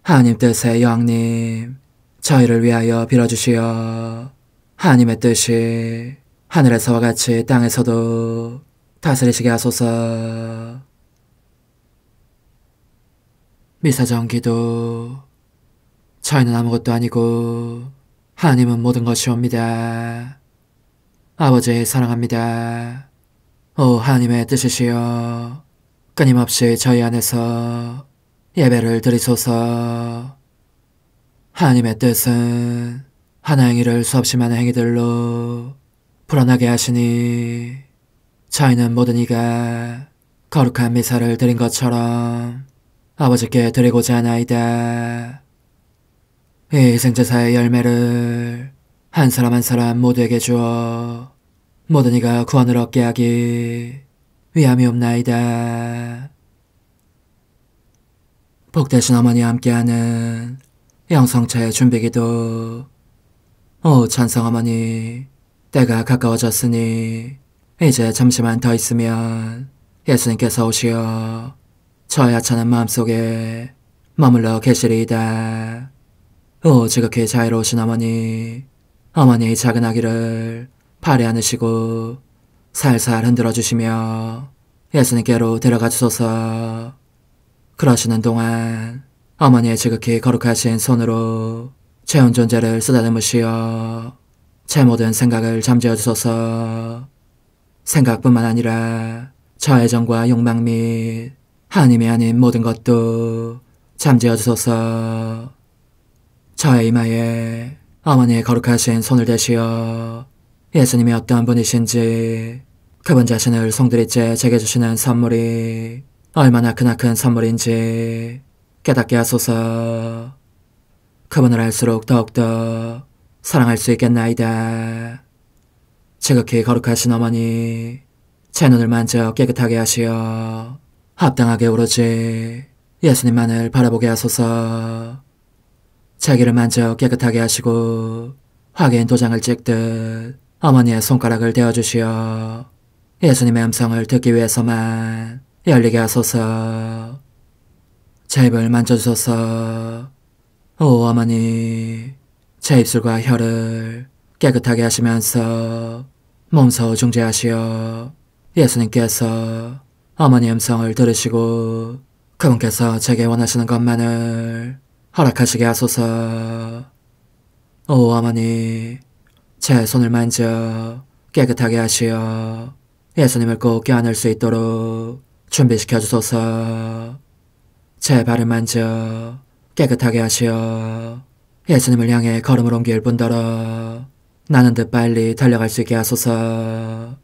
하나님 뜻의 여왕님, 저희를 위하여 빌어주시어 하나님의 뜻이 하늘에서와 같이 땅에서도 다스리시게 하소서. 미사정 기도. 저희는 아무것도 아니고 하나님은 모든 것이옵니다. 아버지 사랑합니다. 오 하나님의 뜻이시여, 끊임없이 저희 안에서 예배를 드리소서. 하나님의 뜻은 하나 행위를 수없이 많은 행위들로 불어나게 하시니 저희는 모든 이가 거룩한 미사를 드린 것처럼 아버지께 드리고자 하나이다. 이 희생제사의 열매를 한 사람 한 사람 모두에게 주어 모든 이가 구원을 얻게 하기 위함이옵나이다. 복되신 어머니와 함께하는 영성차의 준비기도. 오 찬성 어머니, 때가 가까워졌으니 이제 잠시만 더 있으면 예수님께서 오시어 저의 하찮은 마음속에 머물러 계시리이다. 오 지극히 자유로우신 어머니, 어머니의 작은 아기를 팔에 안으시고 살살 흔들어 주시며 예수님께로 데려가 주소서. 그러시는 동안 어머니의 지극히 거룩하신 손으로 제 온 존재를 쓰다듬으시어 제 모든 생각을 잠재워 주소서. 생각뿐만 아니라 저 애정과 욕망 및 하나님이 아닌 모든 것도 잠재워 주소서. 저의 이마에 어머니의 거룩하신 손을 대시어 예수님이 어떠한 분이신지, 그분 자신을 송두리째 제게 주시는 선물이 얼마나 크나큰 선물인지 깨닫게 하소서. 그분을 알수록 더욱더 사랑할 수 있겠나이다. 지극히 거룩하신 어머니, 제 눈을 만져 깨끗하게 하시어 합당하게 오로지 예수님만을 바라보게 하소서. 제 귀를 만져 깨끗하게 하시고 확인 도장을 찍듯 어머니의 손가락을 대어주시어 예수님의 음성을 듣기 위해서만 열리게 하소서. 제 입을 만져주소서. 오 어머니, 제 입술과 혀를 깨끗하게 하시면서 몸소 중재하시어 예수님께서 어머니의 음성을 들으시고 그분께서 제게 원하시는 것만을 허락하시게 하소서. 오 어머니, 제 손을 만져 깨끗하게 하시어 예수님을 꼭 껴안을 수 있도록 준비시켜 주소서. 제 발을 만져 깨끗하게 하시어 예수님을 향해 걸음을 옮길 뿐더러 나는 듯 빨리 달려갈 수 있게 하소서.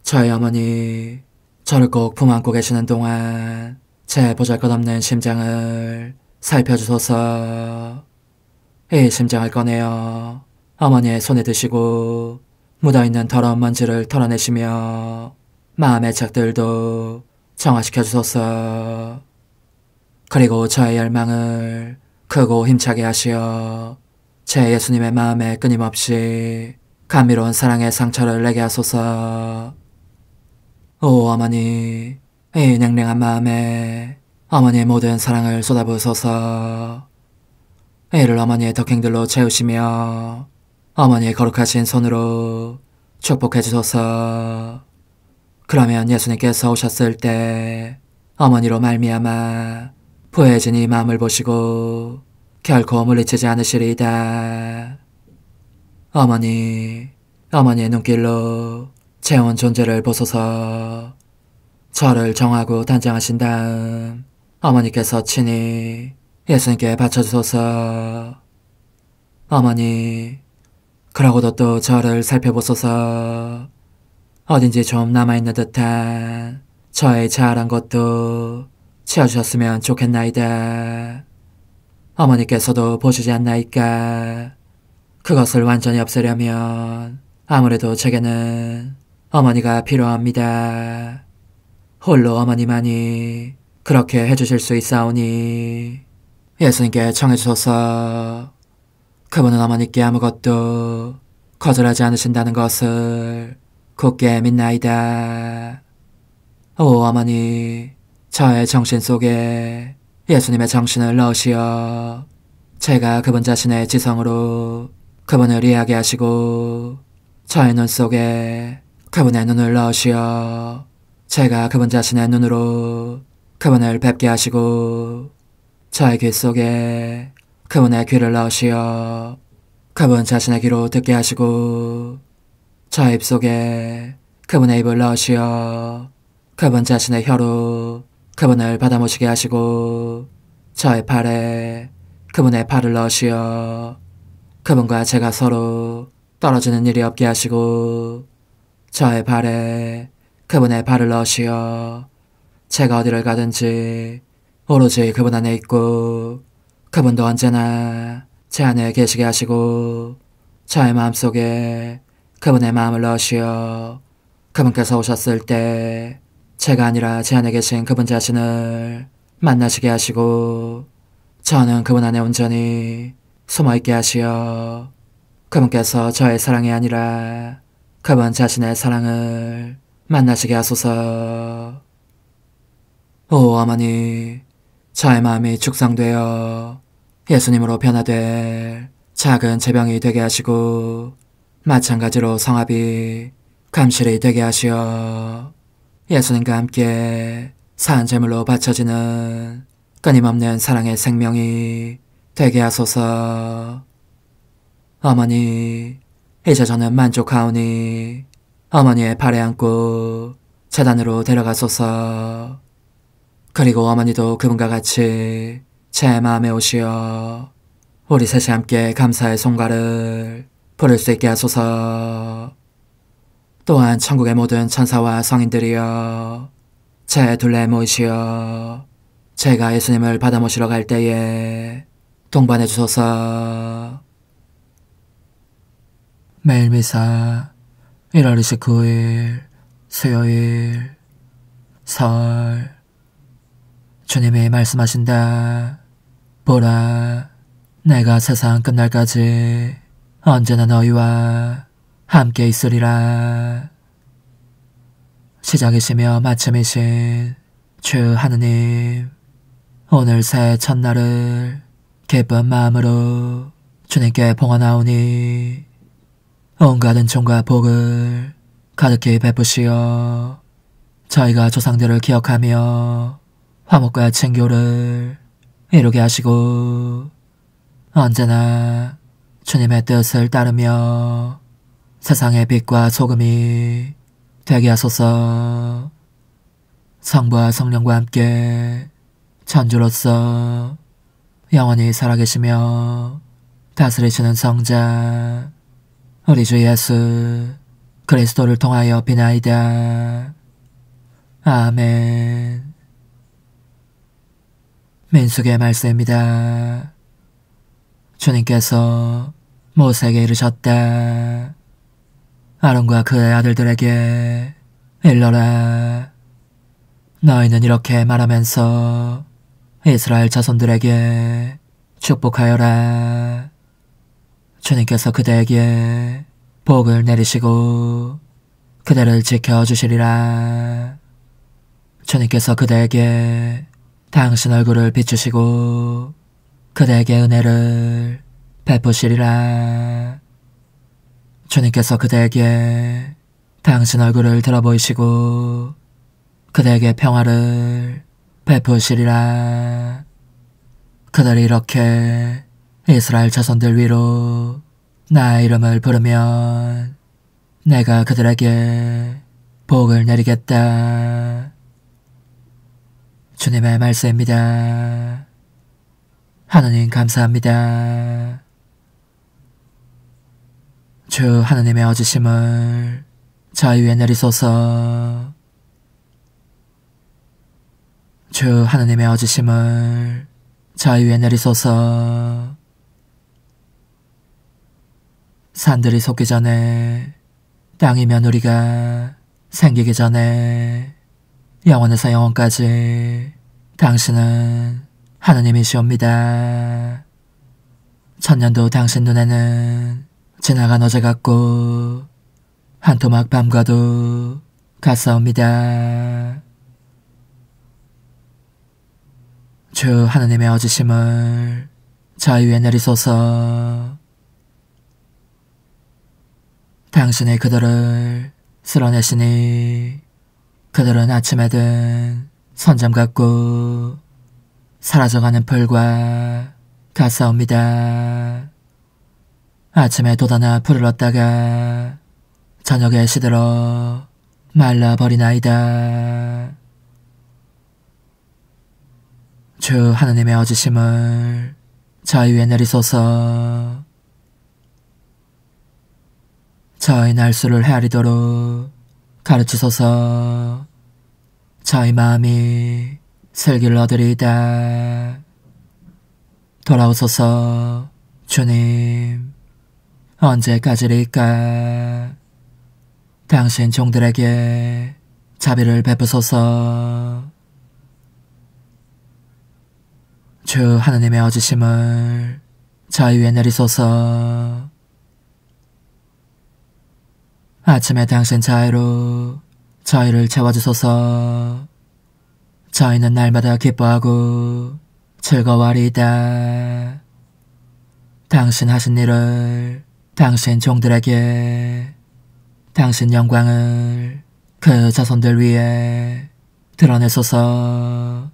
저희 어머니, 저를 꼭 품안고 계시는 동안 제 보잘것없는 심장을 살펴주소서. 이 심장을 꺼내어 어머니의 손에 드시고 묻어있는 더러운 먼지를 털어내시며 마음의 착들도 정화시켜 주소서. 그리고 저의 열망을 크고 힘차게 하시어 제 예수님의 마음에 끊임없이 감미로운 사랑의 상처를 내게 하소서. 오 어머니, 이 냉랭한 마음에 어머니의 모든 사랑을 쏟아부으소서. 이를 어머니의 덕행들로 채우시며 어머니의 거룩하신 손으로 축복해 주소서. 그러면 예수님께서 오셨을 때 어머니로 말미암아 부해진 이 마음을 보시고 결코 물리치지 않으시리이다. 어머니, 어머니의 눈길로 제 온 존재를 보소서. 저를 정하고 단장하신 다음 어머니께서 친히 예수님께 바쳐주소서. 어머니, 그러고도 또 저를 살펴보소서. 어딘지 좀 남아있는 듯한 저의 자아란 것도 채워주셨으면 좋겠나이다. 어머니께서도 보시지 않나이까? 그것을 완전히 없애려면 아무래도 제게는 어머니가 필요합니다. 홀로 어머니만이 그렇게 해주실 수 있사오니 예수님께 청해주소서. 그분은 어머니께 아무것도 거절하지 않으신다는 것을 굳게 믿나이다. 오 어머니, 저의 정신 속에 예수님의 정신을 넣으시어 제가 그분 자신의 지성으로 그분을 이해하게 하시고 저의 눈 속에 그분의 눈을 넣으시어 제가 그분 자신의 눈으로 그분을 뵙게 하시고 저의 귀 속에 그분의 귀를 넣으시어 그분 자신의 귀로 듣게 하시고 저의 입 속에 그분의 입을 넣으시어 그분 자신의 혀로 그분을 받아모시게 하시고 저의 팔에 그분의 팔을 넣으시어 그분과 제가 서로 떨어지는 일이 없게 하시고 저의 발에 그분의 발을 넣으시어 제가 어디를 가든지 오로지 그분 안에 있고 그분도 언제나 제 안에 계시게 하시고 저의 마음속에 그분의 마음을 넣으시어 그분께서 오셨을 때 제가 아니라 제 안에 계신 그분 자신을 만나시게 하시고 저는 그분 안에 온전히 숨어있게 하시어 그분께서 저의 사랑이 아니라 그분 자신의 사랑을 만나시게 하소서. 오 어머니, 저의 마음이 축성되어 예수님으로 변화될 작은 제병이 되게 하시고 마찬가지로 성합이 감실이 되게 하시어 예수님과 함께 산 제물로 바쳐지는 끊임없는 사랑의 생명이 되게 하소서. 어머니, 이제 저는 만족하오니 어머니의 발에 안고 제단으로 데려가소서. 그리고 어머니도 그분과 같이 제 마음에 오시어 우리 셋이 함께 감사의 송가를 부를 수 있게 하소서. 또한 천국의 모든 천사와 성인들이여 제 둘레에 모이시어 제가 예수님을 받아 모시러 갈 때에 동반해 주소서. 매일 미사 1월 29일 수요일 설. 주님이 말씀하신다. 보라, 내가 세상 끝날까지 언제나 너희와 함께 있으리라. 시작이시며 마침이신 주 하느님, 오늘 새 첫날을 기쁜 마음으로 주님께 봉헌하오니 온갖 은총과 복을 가득히 베푸시어 저희가 조상들을 기억하며 화목과 친교를 이루게 하시고 언제나 주님의 뜻을 따르며 세상의 빛과 소금이 되게 하소서. 성부와 성령과 함께 천주로서 영원히 살아계시며 다스리시는 성자 우리 주 예수 그리스도를 통하여 비나이다. 아멘. 민수기의 말씀입니다. 주님께서 모세에게 이르셨다. 아론과 그의 아들들에게 일러라. 너희는 이렇게 말하면서 이스라엘 자손들에게 축복하여라. 주님께서 그대에게 복을 내리시고 그대를 지켜주시리라. 주님께서 그대에게 당신 얼굴을 비추시고 그대에게 은혜를 베푸시리라. 주님께서 그대에게 당신 얼굴을 들어보이시고 그대에게 평화를 베푸시리라. 그들이 이렇게 이스라엘 자손들 위로 나의 이름을 부르면 내가 그들에게 복을 내리겠다. 주님의 말씀입니다. 하느님 감사합니다. 주 하느님의 어지심을 저희 위에 내리소서. 주 하느님의 어지심을 저희 위에 내리소서. 산들이 솟기 전에, 땅이면 우리가 생기기 전에, 영원에서 영원까지 당신은 하느님이시옵니다. 천년도 당신 눈에는 지나간 어제 같고 한 토막 밤과도 같사옵니다. 주 하느님의 어지심을 저희 위에 내리소서. 당신이 그들을 쓸어내시니 그들은 아침에 든 선잠 같고 사라져가는 풀과 같사옵니다. 아침에 돋아나 풀을 얻다가 저녁에 시들어 말라버리나이다. 주 하느님의 어지심을 저희 위에 내리소서. 저희 날수를 헤아리도록 가르치소서. 저희 마음이 슬기를 얻으리이다. 돌아오소서. 주님, 언제까지리까? 당신 종들에게 자비를 베푸소서. 주 하느님의 어지심을 저희 위에 내리소서. 아침에 당신 자애로 저희를 채워주소서. 저희는 날마다 기뻐하고 즐거워하리이다. 당신 하신 일을 당신 종들에게, 당신 영광을 그 자손들 위에 드러내소서.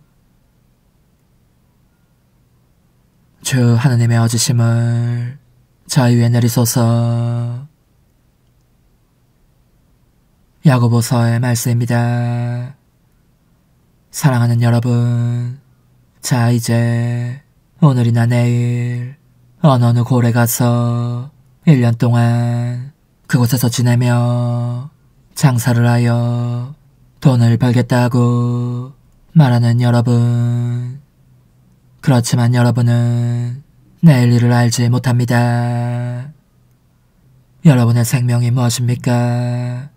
주 하느님의 어지심을 저희 위에 내리소서. 야고보서의 말씀입니다. 사랑하는 여러분, 자 이제 오늘이나 내일 어느 고래 가서 1년 동안 그곳에서 지내며 장사를 하여 돈을 벌겠다고 말하는 여러분, 그렇지만 여러분은 내일 일을 알지 못합니다. 여러분의 생명이 무엇입니까?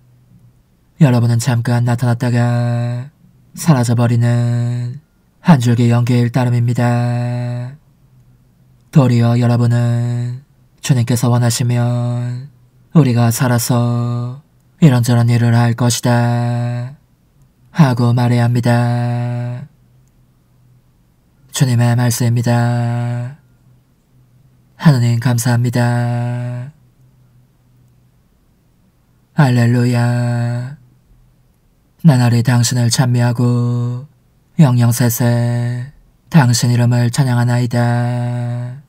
여러분은 잠깐 나타났다가 사라져버리는 한 줄기 연기일 따름입니다. 도리어 여러분은 주님께서 원하시면 우리가 살아서 이런저런 일을 할 것이다 하고 말해야 합니다. 주님의 말씀입니다. 하느님 감사합니다. 할렐루야. 나날이 당신을 찬미하고 영영세세 당신 이름을 찬양하나이다.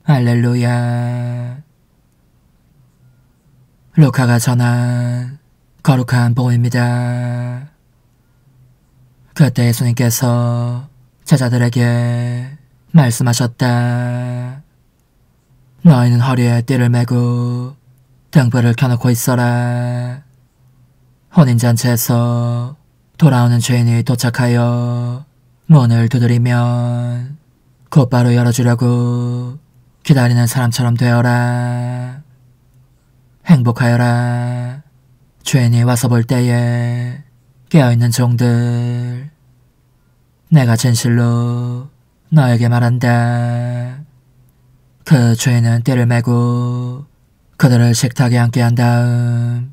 할렐루야. 루카가 전한 거룩한 복음입니다. 그때 예수님께서 제자들에게 말씀하셨다. 너희는 허리에 띠를 메고 등불을 켜놓고 있어라. 혼인잔치에서 돌아오는 죄인이 도착하여 문을 두드리면 곧바로 열어주려고 기다리는 사람처럼 되어라. 행복하여라. 죄인이 와서 볼 때에 깨어있는 종들, 내가 진실로 너에게 말한다. 그 죄인은 띠를 메고 그들을 식탁에 앉게 한 다음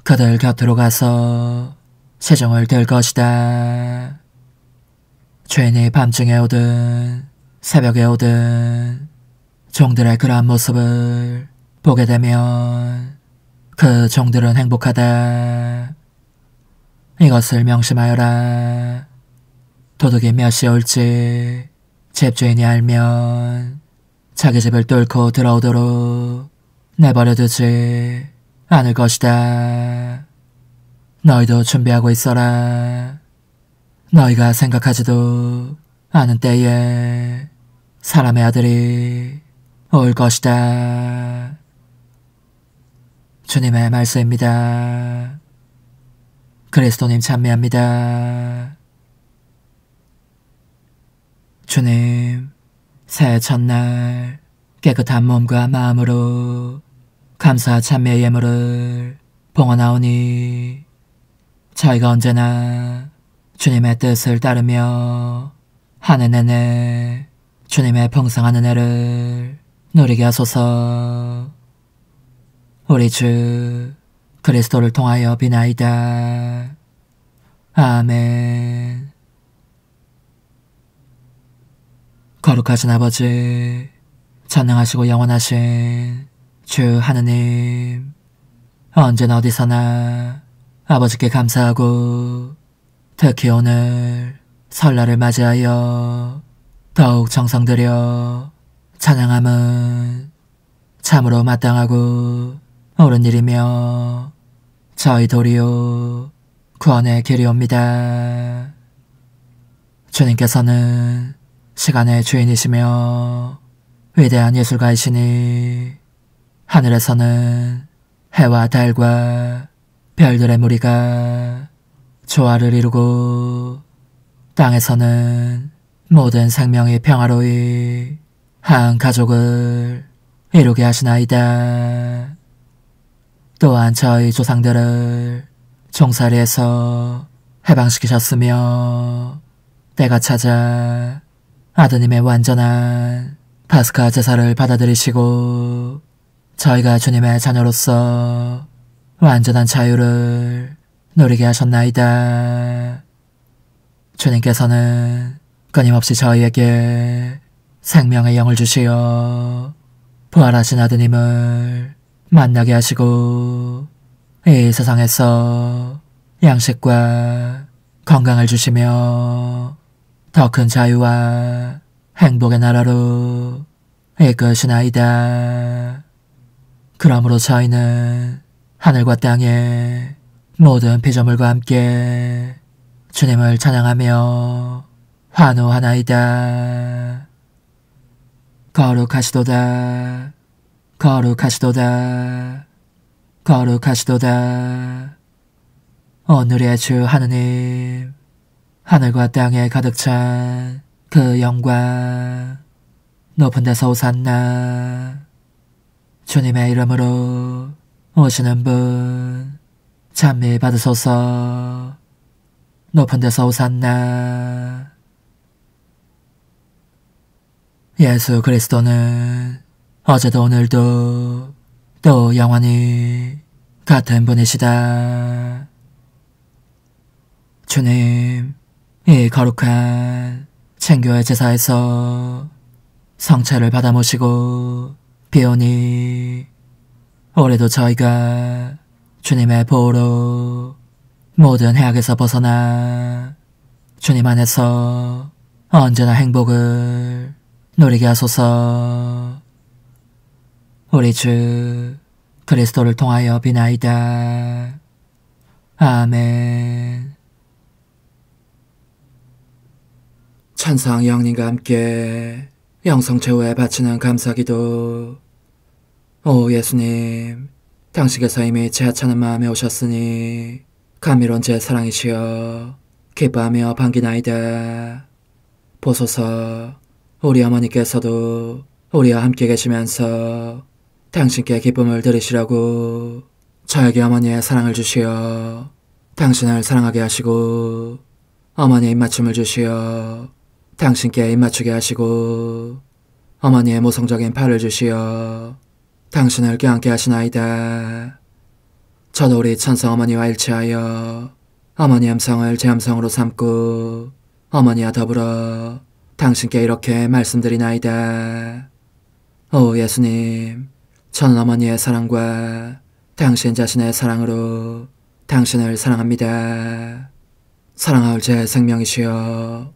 그들 곁으로 가서 세종을 들 것이다. 죄인이 밤중에 오든 새벽에 오든 종들의 그러한 모습을 보게 되면 그 종들은 행복하다. 이것을 명심하여라. 도둑이 몇 시에 올지 집주인이 알면 자기 집을 뚫고 들어오도록 내버려두지 않을 것이다. 너희도 준비하고 있어라. 너희가 생각하지도 않은 때에 사람의 아들이 올 것이다. 주님의 말씀입니다. 그리스도님 찬미합니다. 주님, 새해 첫날 깨끗한 몸과 마음으로 감사 찬미의 예물을 봉헌하오니 저희가 언제나 주님의 뜻을 따르며 한 해 내내 주님의 풍성한 은혜를 누리게 하소서. 우리 주 그리스도를 통하여 비나이다. 아멘. 거룩하신 아버지, 전능하시고 영원하신 주 하느님, 언제나 어디서나 아버지께 감사하고 특히 오늘 설날을 맞이하여 더욱 정성 들여 찬양함은 참으로 마땅하고 옳은 일이며 저희 도리요 구원의 길이옵니다. 주님께서는 시간의 주인이시며 위대한 예술가이시니 하늘에서는 해와 달과 별들의 무리가 조화를 이루고 땅에서는 모든 생명이 평화로이 한 가족을 이루게 하시나이다. 또한 저희 조상들을 종살이에서 해방시키셨으며 때가 찾아 아드님의 완전한 파스카 제사를 받아들이시고 저희가 주님의 자녀로서 완전한 자유를 누리게 하셨나이다. 주님께서는 끊임없이 저희에게 생명의 영을 주시어 부활하신 아드님을 만나게 하시고 이 세상에서 양식과 건강을 주시며 더 큰 자유와 행복의 나라로 이끄시나이다. 그러므로 저희는 하늘과 땅의 모든 피조물과 함께 주님을 찬양하며 환호하나이다. 거룩하시도다. 거룩하시도다. 거룩하시도다. 오늘의 주 하느님, 하늘과 땅에 가득 찬 그 영광, 높은 데서 오산나. 주님의 이름으로 오시는 분 찬미 받으소서. 높은 데서 오산나. 예수 그리스도는 어제도 오늘도 또 영원히 같은 분이시다. 주님, 이 거룩한 창교의 제사에서 성체를 받아 모시고 비오니 올해도 저희가 주님의 보호로 모든 해악에서 벗어나 주님 안에서 언제나 행복을 누리게 하소서. 우리 주 그리스도를 통하여 비나이다. 아멘. 찬상 영님과 함께 영성 최후에 바치는 감사기도. 오 예수님, 당신께서 이미 제 하찮은 마음에 오셨으니 감미로운 제 사랑이시여 기뻐하며 반기나이다. 보소서, 우리 어머니께서도 우리와 함께 계시면서 당신께 기쁨을 들으시라고 저에게 어머니의 사랑을 주시어 당신을 사랑하게 하시고 어머니의 입맞춤을 주시어 당신께 입맞추게 하시고 어머니의 모성적인 팔을 주시어 당신을 껴안게 하시나이다. 저도 우리 천성 어머니와 일치하여 어머니 음성을 제 음성으로 삼고 어머니와 더불어 당신께 이렇게 말씀드리나이다. 오 예수님, 저는 어머니의 사랑과 당신 자신의 사랑으로 당신을 사랑합니다. 사랑하올 제 생명이시여,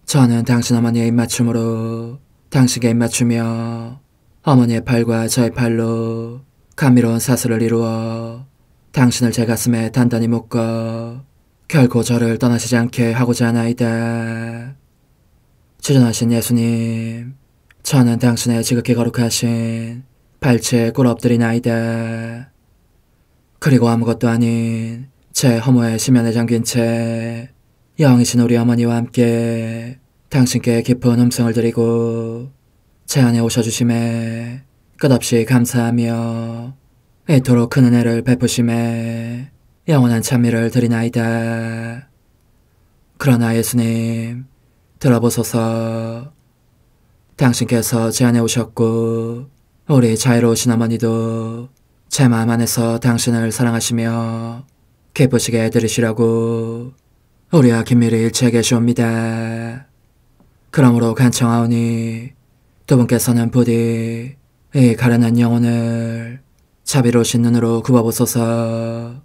저는 당신 어머니의 입맞춤으로 당신께 입맞추며 어머니의 팔과 저의 팔로 감미로운 사슬을 이루어 당신을 제 가슴에 단단히 묶어 결코 저를 떠나시지 않게 하고자 하나이다. 주전하신 예수님, 저는 당신의 지극히 거룩하신 발치에 꿇어 엎드리나이다. 그리고 아무것도 아닌 제 허무에 심연에 잠긴 채 영이신 우리 어머니와 함께 당신께 깊은 음성을 드리고 제 안에 오셔주심에 끝없이 감사하며 이토록 큰 은혜를 베푸심에 영원한 찬미를 드리나이다. 그러나 예수님, 들어보소서. 당신께서 제 안에 오셨고 우리 자유로우신 어머니도 제 마음 안에서 당신을 사랑하시며 기쁘시게 들으시려고 우리와 긴밀히 일치해 계시옵니다. 그러므로 간청하오니 두 분께서는 부디 이 가련한 영혼을 자비로우신 눈으로 굽어보소서.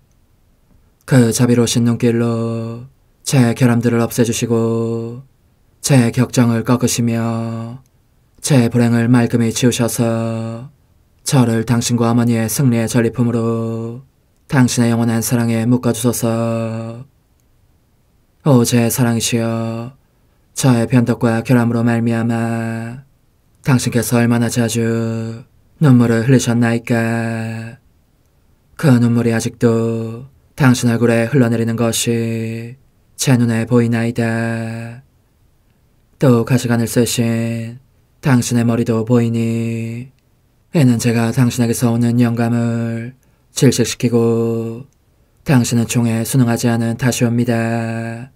그 자비로우신 눈길로 제 결함들을 없애주시고 제 격정을 꺾으시며 제 불행을 말끔히 지우셔서 저를 당신과 어머니의 승리의 전리품으로 당신의 영원한 사랑에 묶어주소서. 오 제 사랑이시여, 저의 변덕과 결함으로 말미암아 당신께서 얼마나 자주 눈물을 흘리셨나이까. 그 눈물이 아직도 당신 얼굴에 흘러내리는 것이 제 눈에 보이나이다. 또 가시관을 쓰신 당신의 머리도 보이니 이는 제가 당신에게서 오는 영감을 질식시키고 당신은 종에 순응하지 않은 탓이옵니다.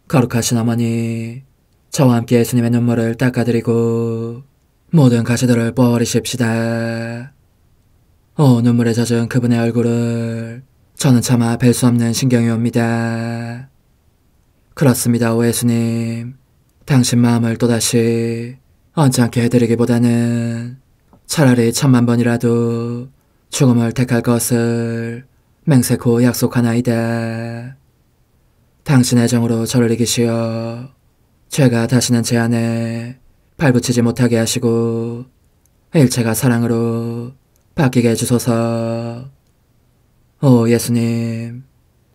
거룩하신 어머니, 저와 함께 예수님의 눈물을 닦아드리고 모든 가시들을 뽑아버리십시다. 오 눈물에 젖은 그분의 얼굴을 저는 차마 뵐 수 없는 신경이 옵니다. 그렇습니다, 오 예수님. 당신 마음을 또다시 언짢게 해드리기보다는 차라리 1000,000번이라도 죽음을 택할 것을 맹세코 약속하나이다. 당신의 정으로 저를 이기시어 죄가 다시는 제 안에 발붙이지 못하게 하시고 일체가 사랑으로 바뀌게 해주소서. 오 예수님,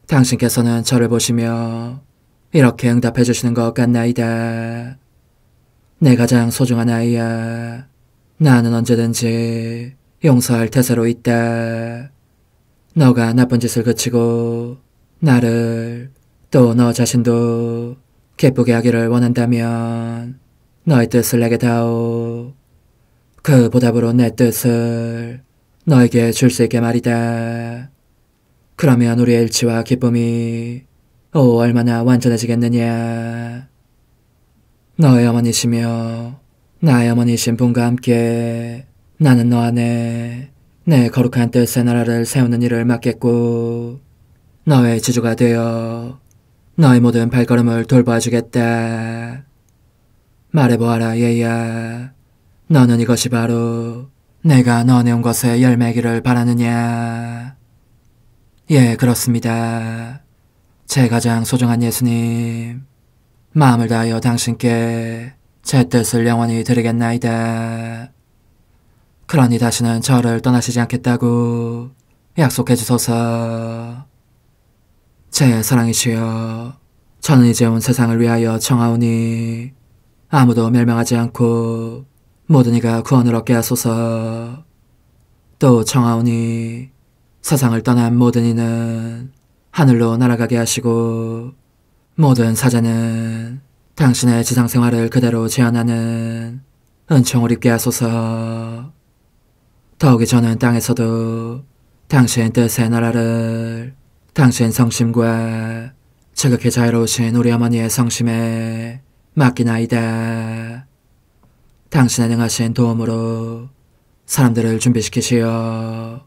당신께서는 저를 보시며 이렇게 응답해 주시는 것 같나이다. 내 가장 소중한 아이야, 나는 언제든지 용서할 태세로 있다. 너가 나쁜 짓을 그치고 나를 또 너 자신도 기쁘게 하기를 원한다면 너의 뜻을 내게 다오. 그 보답으로 내 뜻을 너에게 줄 수 있게 말이다. 그러면 우리의 일치와 기쁨이 얼마나 완전해지겠느냐. 너의 어머니시며 나의 어머니신 분과 함께 나는 너 안에 내 거룩한 뜻의 나라를 세우는 일을 맡겠고 너의 지주가 되어 너의 모든 발걸음을 돌봐주겠다. 말해보아라 얘야, 너는 이것이 바로 내가 너네 온 것의 열매기를 바라느냐. 예, 그렇습니다. 제 가장 소중한 예수님, 마음을 다하여 당신께 제 뜻을 영원히 드리겠나이다. 그러니 다시는 저를 떠나시지 않겠다고 약속해 주소서. 제 사랑이시여, 저는 이제 온 세상을 위하여 청하오니 아무도 멸망하지 않고 모든 이가 구원을 얻게 하소서. 또 청하오니 세상을 떠난 모든 이는 하늘로 날아가게 하시고 모든 사자는 당신의 지상생활을 그대로 재현하는 은총을 입게 하소서. 더욱이 저는 땅에서도 당신 뜻의 나라를 당신 성심과 지극히 자유로우신 우리 어머니의 성심에 맡기나이다. 당신의 능하신 도움으로 사람들을 준비시키시어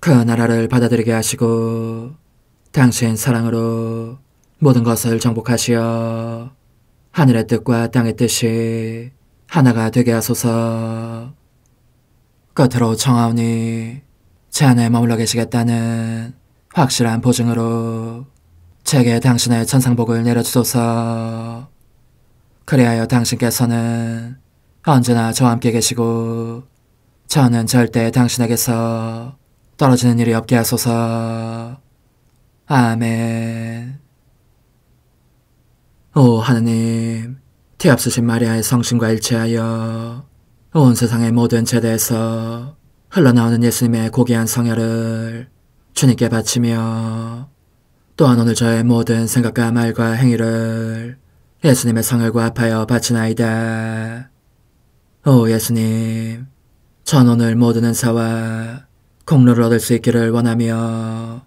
그 나라를 받아들이게 하시고 당신 사랑으로 모든 것을 정복하시어 하늘의 뜻과 땅의 뜻이 하나가 되게 하소서. 끝으로 청하오니 제 안에 머물러 계시겠다는 확실한 보증으로 제게 당신의 천상복을 내려주소서. 그리하여 당신께서는 언제나 저와 함께 계시고 저는 절대 당신에게서 떨어지는 일이 없게 하소서. 아멘. 오 하느님, 티없으신 마리아의 성신과 일치하여 온 세상의 모든 제대에서 흘러나오는 예수님의 고귀한 성혈을 주님께 바치며, 또한 오늘 저의 모든 생각과 말과 행위를 예수님의 성혈과 합하여 바치나이다. 오 예수님, 전 오늘 모든 은사와 공로를 얻을 수 있기를 원하며,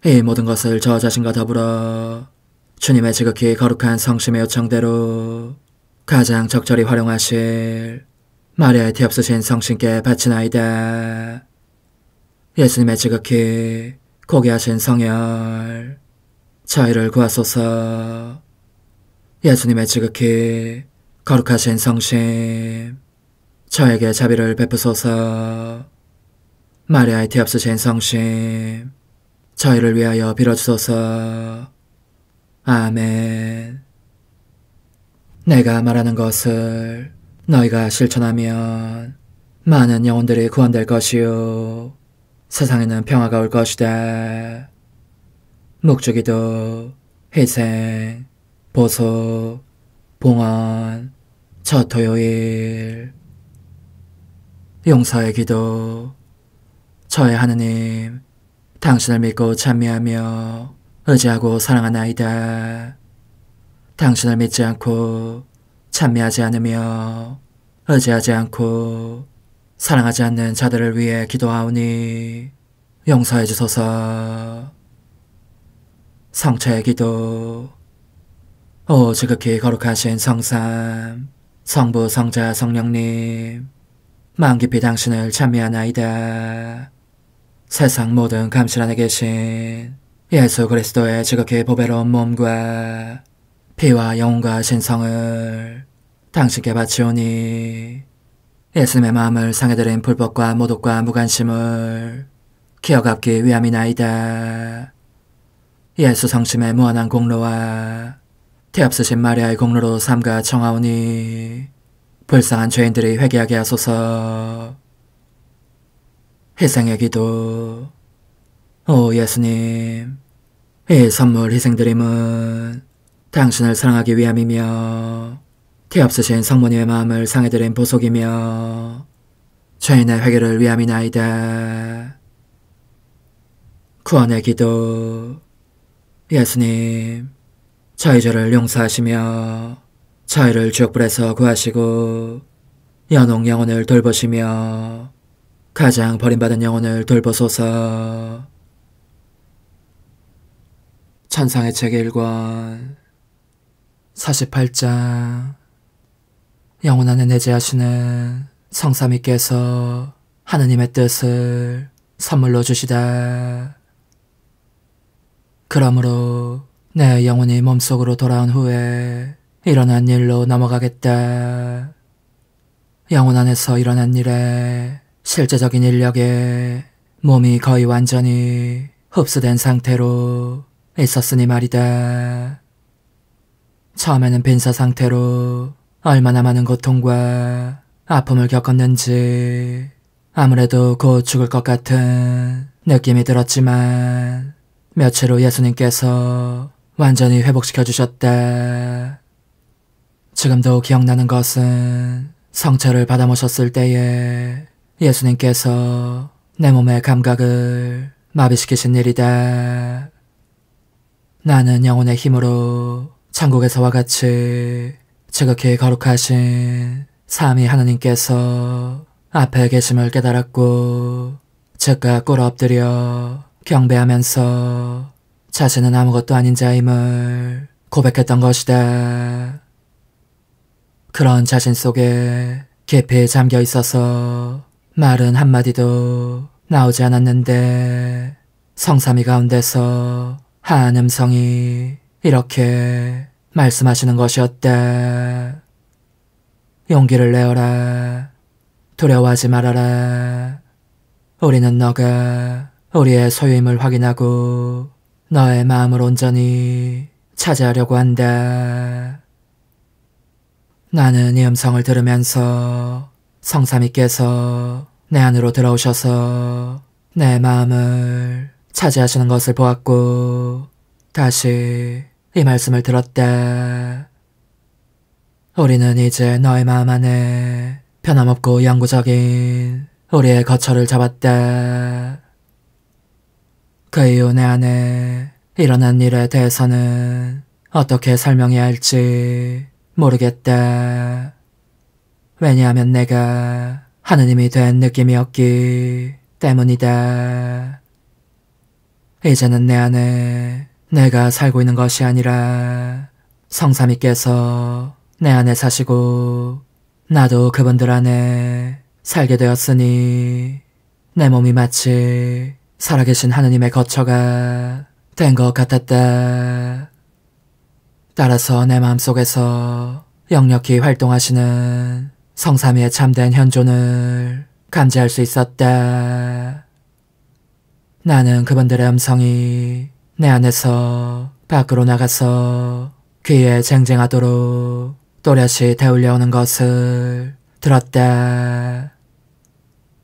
이 모든 것을 저 자신과 더불어 주님의 지극히 거룩한 성심의 요청대로 가장 적절히 활용하실 마리아의 티없으신 성신께 바치나이다. 예수님의 지극히 고귀하신 성혈, 저희를 구하소서. 예수님의 지극히 거룩하신 성심, 저에게 자비를 베푸소서. 마리아의 티없으신 성심, 저희를 위하여 빌어주소서. 아멘. 내가 말하는 것을 너희가 실천하면 많은 영혼들이 구원될 것이요 세상에는 평화가 올 것이다. 묵주기도, 희생, 보속, 봉헌, 첫 토요일. 용서의 기도. 저의 하느님, 당신을 믿고 찬미하며 의지하고 사랑하나이다. 당신을 믿지 않고 찬미하지 않으며 의지하지 않고 사랑하지 않는 자들을 위해 기도하오니 용서해 주소서. 성체의 기도. 오 지극히 거룩하신 성삼, 성부, 성자, 성령님, 마음 깊이 당신을 찬미하나이다. 세상 모든 감실 안에 계신 예수 그리스도의 지극히 보배로운 몸과 피와 영혼과 신성을 당신께 바치오니 예수님의 마음을 상해드린 불법과 모독과 무관심을 기어갚기 위함이나이다. 예수 성심의 무한한 공로와 티없으신 마리아의 공로로 삼가 청하오니 불쌍한 죄인들이 회개하게 하소서. 희생의 기도. 오 예수님, 이 선물 희생드림은 당신을 사랑하기 위함이며 티없으신 성모님의 마음을 상해드린 보속이며 죄인의 회개를 위함이나이다. 구원의 기도. 예수님, 저희 죄를 용서하시며 저희를 지옥불에서 구하시고 연옥 영혼을 돌보시며 가장 버림받은 영혼을 돌보소서. 천상의 책 1권 48장. 영혼 안에 내재하시는 성삼위께서 하느님의 뜻을 선물로 주시다. 그러므로 내 영혼이 몸속으로 돌아온 후에 일어난 일로 넘어가겠다. 영혼 안에서 일어난 일에 실제적인 인력에 몸이 거의 완전히 흡수된 상태로 있었으니 말이다. 처음에는 빈사 상태로 얼마나 많은 고통과 아픔을 겪었는지 아무래도 곧 죽을 것 같은 느낌이 들었지만 며칠 후 예수님께서 완전히 회복시켜 주셨다. 지금도 기억나는 것은 성체를 받아 모셨을 때에 예수님께서 내 몸의 감각을 마비시키신 일이다. 나는 영혼의 힘으로 천국에서와 같이 지극히 거룩하신 삼위 하느님께서 앞에 계심을 깨달았고 즉각 꿇어 엎드려 경배하면서 자신은 아무것도 아닌 자임을 고백했던 것이다. 그런 자신 속에 깊이 잠겨 있어서 말은 한마디도 나오지 않았는데 성삼위 가운데서 한 음성이 이렇게 말씀하시는 것이었다. 용기를 내어라. 두려워하지 말아라. 우리는 너가 우리의 소유임을 확인하고 너의 마음을 온전히 차지하려고 한다. 나는 이 음성을 들으면서 성삼위께서 내 안으로 들어오셔서 내 마음을 차지하시는 것을 보았고 다시 이 말씀을 들었다. 우리는 이제 너의 마음 안에 변함없고 영구적인 우리의 거처를 잡았다. 그 이후 내 안에 일어난 일에 대해서는 어떻게 설명해야 할지 모르겠다. 왜냐하면 내가 하느님이 된 느낌이었기 때문이다. 이제는 내 안에 내가 살고 있는 것이 아니라 성삼위께서 내 안에 사시고 나도 그분들 안에 살게 되었으니 내 몸이 마치 살아계신 하느님의 거처가 된 것 같았다. 따라서 내 마음속에서 역력히 활동하시는 성삼위의 참된 현존을 감지할 수 있었다. 나는 그분들의 음성이 내 안에서 밖으로 나가서 귀에 쟁쟁하도록 또렷이 되울려오는 것을 들었다.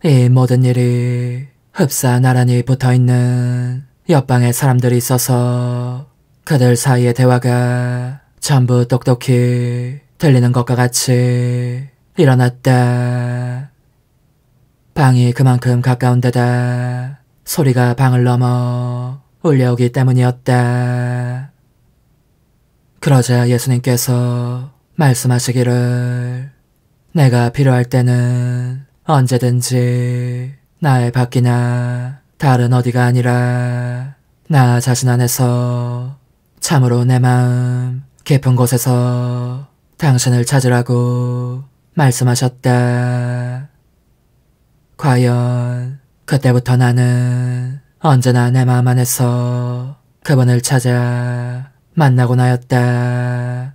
이 모든 일이 흡사 나란히 붙어있는 옆방에 사람들이 있어서 그들 사이의 대화가 전부 똑똑히 들리는 것과 같이 일어났다. 방이 그만큼 가까운 데다 소리가 방을 넘어 울려오기 때문이었다. 그러자 예수님께서 말씀하시기를 내가 필요할 때는 언제든지 나의 밖이나 다른 어디가 아니라 나 자신 안에서 참으로 내 마음 깊은 곳에서 당신을 찾으라고 말씀하셨다. 과연 그때부터 나는 언제나 내 마음 안에서 그분을 찾아 만나곤 하였다.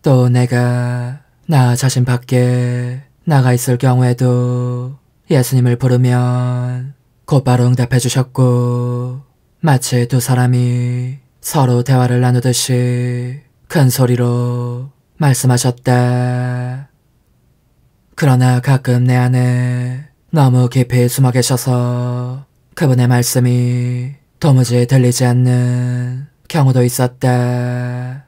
또 내가 나 자신 밖에 나가 있을 경우에도 예수님을 부르면 곧바로 응답해 주셨고 마치 두 사람이 서로 대화를 나누듯이 큰 소리로 말씀하셨다. 그러나 가끔 내 안에 너무 깊이 숨어 계셔서 그분의 말씀이 도무지 들리지 않는 경우도 있었다.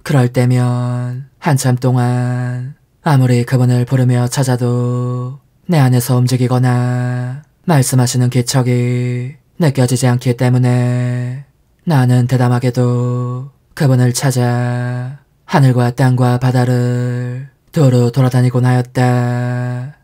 그럴 때면 한참 동안 아무리 그분을 부르며 찾아도 내 안에서 움직이거나 말씀하시는 기척이 느껴지지 않기 때문에 나는 대담하게도 그분을 찾아 하늘과 땅과 바다를 두루 돌아다니곤 하였다.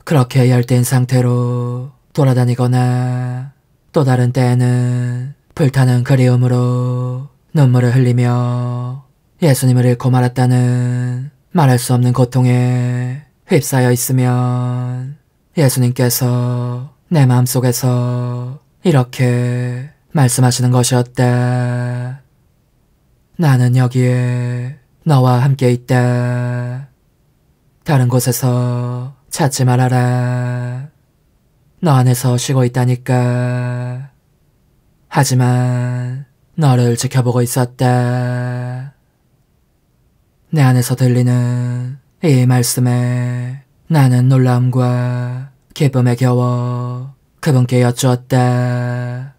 그렇게 열띤 상태로 돌아다니거나 또 다른 때에는 불타는 그리움으로 눈물을 흘리며 예수님을 잃고 말았다는 말할 수 없는 고통에 휩싸여 있으면 예수님께서 내 마음속에서 이렇게 말씀하시는 것이었다. 나는 여기에 너와 함께 있다. 다른 곳에서 찾지 말아라. 너 안에서 쉬고 있다니까. 하지만 너를 지켜보고 있었다. 내 안에서 들리는 이 말씀에 나는 놀라움과 기쁨에 겨워 그분께 여쭈었다.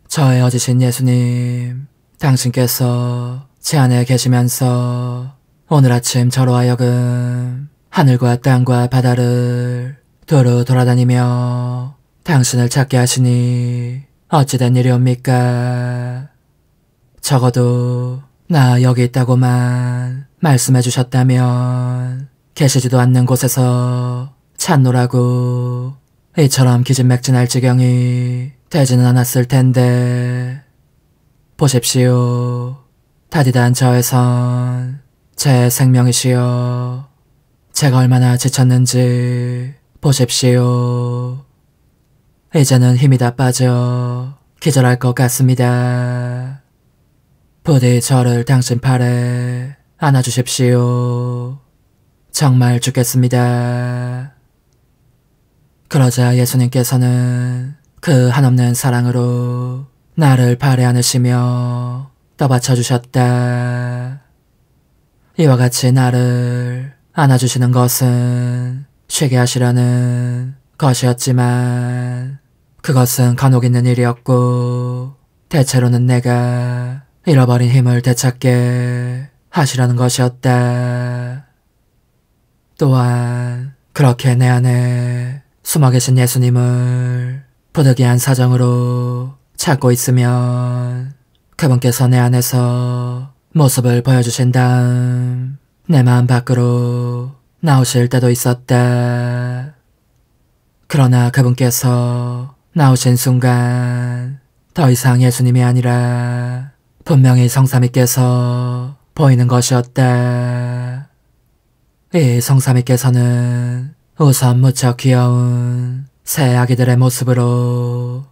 저의 어지신 예수님, 당신께서 제 안에 계시면서 오늘 아침 저로 하여금 하늘과 땅과 바다를 두루 돌아다니며 당신을 찾게 하시니 어찌된 일이옵니까? 적어도 나 여기 있다고만 말씀해 주셨다면 계시지도 않는 곳에서 찾노라고 이처럼 기진맥진할 지경이 되지는 않았을 텐데. 보십시오. 다디단 저에선 제 생명이시여. 제가 얼마나 지쳤는지 보십시오. 이제는 힘이 다 빠져 기절할 것 같습니다. 부디 저를 당신 팔에 안아주십시오. 정말 죽겠습니다. 그러자 예수님께서는 그 한없는 사랑으로 나를 팔에 안으시며 떠받쳐 주셨다. 이와 같이 나를 안아주시는 것은 쉬게 하시려는 것이었지만 그것은 간혹 있는 일이었고 대체로는 내가 잃어버린 힘을 되찾게 하시려는 것이었다. 또한 그렇게 내 안에 숨어 계신 예수님을 부득이한 사정으로 찾고 있으면 그분께서 내 안에서 모습을 보여주신 다음 내 마음 밖으로 나오실 때도 있었다. 그러나 그분께서 나오신 순간 더 이상 예수님이 아니라 분명히 성삼위께서 보이는 것이었다. 이 성삼위께서는 우선 무척 귀여운 새 아기들의 모습으로,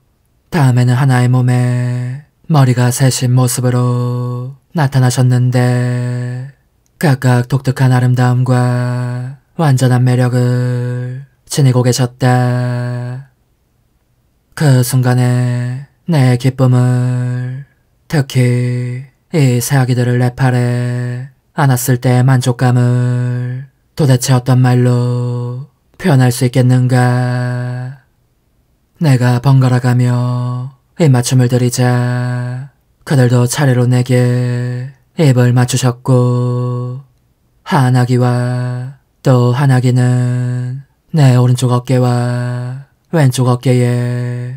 다음에는 하나의 몸에 머리가 셋인 모습으로 나타나셨는데 각각 독특한 아름다움과 완전한 매력을 지니고 계셨다. 그 순간에 내 기쁨을, 특히 이 새 아기들을 내 팔에 안았을 때의 만족감을 도대체 어떤 말로 표현할 수 있겠는가. 내가 번갈아가며 입맞춤을 드리자 그들도 차례로 내게 입을 맞추셨고, 한 아기와 또 한 아기는 내 오른쪽 어깨와 왼쪽 어깨에,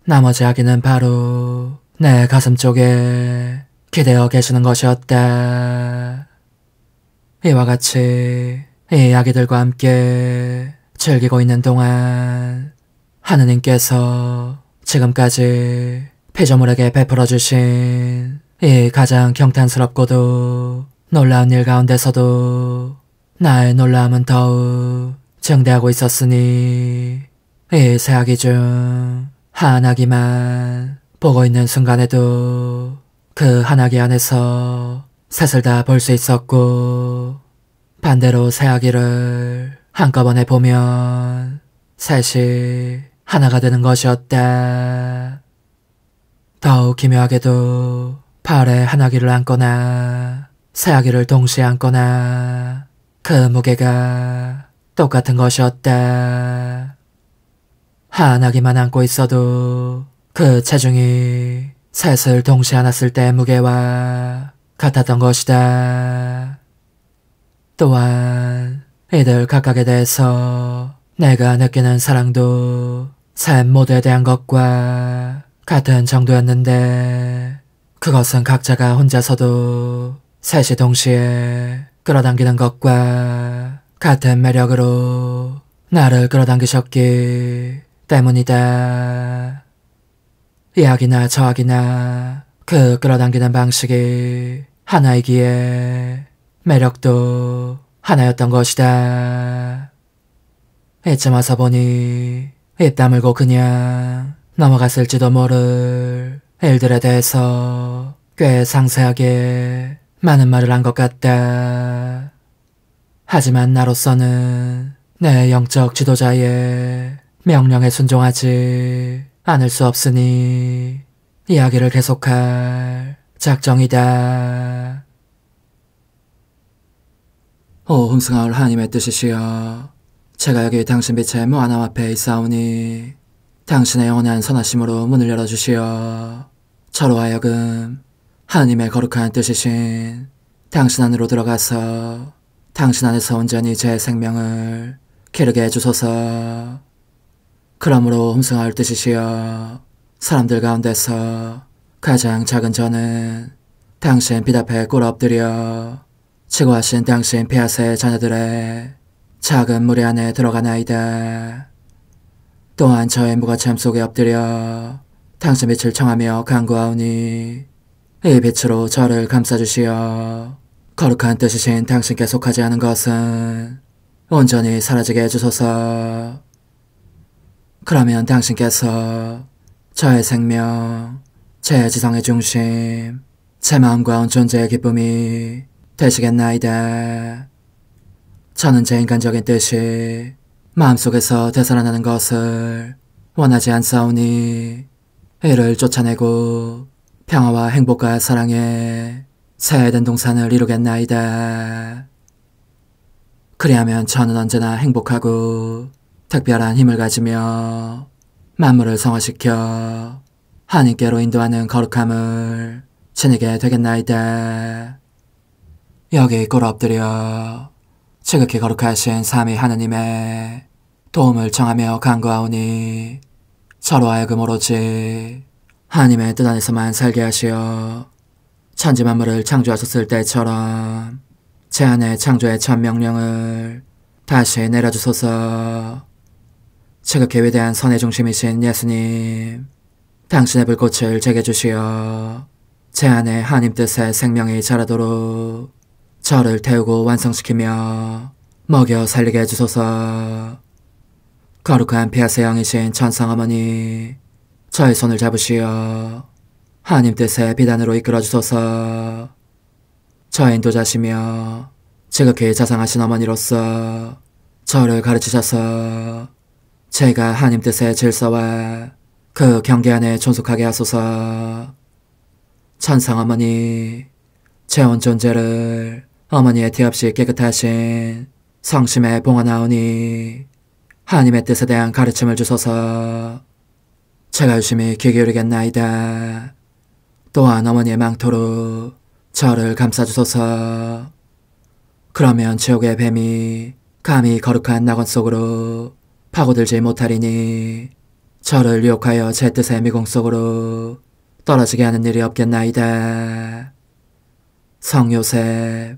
나머지 아기는 바로 내 가슴 쪽에 기대어 계시는 것이었다. 이와 같이 이 아기들과 함께 즐기고 있는 동안 하느님께서 지금까지 피조물에게 베풀어 주신 이 가장 경탄스럽고도 놀라운 일 가운데서도 나의 놀라움은 더욱 증대하고 있었으니, 이 새 아기 중 한 아기만 보고 있는 순간에도 그 한 아기 안에서 셋을 다 볼 수 있었고, 반대로 새 아기를 한꺼번에 보면 셋이 하나가 되는 것이었다. 더욱 기묘하게도 팔에 한 아기를 안거나 새 아기를 동시에 안거나 그 무게가 똑같은 것이었다. 한 아기만 안고 있어도 그 체중이 셋을 동시에 안았을 때의 무게와 같았던 것이다. 또한 이들 각각에 대해서 내가 느끼는 사랑도 셋 모두에 대한 것과 같은 정도였는데, 그것은 각자가 혼자서도 셋이 동시에 끌어당기는 것과 같은 매력으로 나를 끌어당기셨기 때문이다. 이 아기나 저 아기나 그 끌어당기는 방식이 하나이기에 매력도 하나였던 것이다. 이쯤 와서 보니 입 다물고 그냥 넘어갔을지도 모를 일들에 대해서 꽤 상세하게 많은 말을 한 것 같다. 하지만 나로서는 내 영적 지도자의 명령에 순종하지 않을 수 없으니 이야기를 계속할 작정이다. 오 흥승하올 하나님의 뜻이시여, 제가 여기 당신 빛의 무한함 앞에 있사오니 당신의 영원한 선하심으로 문을 열어주시어 저로 하여금 하나님의 거룩한 뜻이신 당신 안으로 들어가서 당신 안에서 온전히 제 생명을 기르게 해주소서. 그러므로 흠승하올 뜻이시여, 사람들 가운데서 가장 작은 저는 당신 빛 앞에 꿇어 엎드려 지고하신 당신 폐하세 자녀들의 작은 무리 안에 들어가나이다. 또한 저의 무거참 속에 엎드려 당신 빛을 청하며 간구하오니 이 빛으로 저를 감싸주시어 거룩한 뜻이신 당신께 속하지 않은 것은 온전히 사라지게 해주소서. 그러면 당신께서 저의 생명, 제 지성의 중심, 제 마음과 온 존재의 기쁨이 되시겠나이다. 저는 제 인간적인 뜻이 마음속에서 되살아나는 것을 원하지 않사오니 이를 쫓아내고 평화와 행복과 사랑의 새 에덴 동산을 이루겠나이다. 그리하면 저는 언제나 행복하고 특별한 힘을 가지며 만물을 성화시켜 하나님께로 인도하는 거룩함을 지니게 되겠나이다. 여기 꿇어 엎드려 지극히 거룩하신 삼위 하느님의 도움을 청하며 간구하오니 저로 하여금 오로지 하나님의 뜻 안에서만 살게 하시어 천지 만물을 창조하셨을 때처럼 제 안에 창조의 첫 명령을 다시 내려주소서. 지극히 위대한 선의 중심이신 예수님, 당신의 불꽃을 제게 주시어 제 안에 하나님 뜻의 생명이 자라도록 저를 태우고 완성시키며 먹여 살리게 해주소서. 거룩한 피아세 영이신 천상어머니, 저의 손을 잡으시어 하나님 뜻의 비단으로 이끌어주소서. 저의 인도자시며 지극히 자상하신 어머니로서 저를 가르치셔서 제가 하나님 뜻의 질서와 그 경계 안에 존속하게 하소서. 천상어머니, 제 온 존재를 어머니의 티 없이 깨끗하신 성심에 봉헌하오니 하나님의 뜻에 대한 가르침을 주소서. 제가 열심히 귀 기울이겠나이다. 또한 어머니의 망토로 저를 감싸주소서. 그러면 지옥의 뱀이 감히 거룩한 낙원 속으로 파고들지 못하리니 저를 유혹하여 제 뜻의 미궁 속으로 떨어지게 하는 일이 없겠나이다. 성요셉,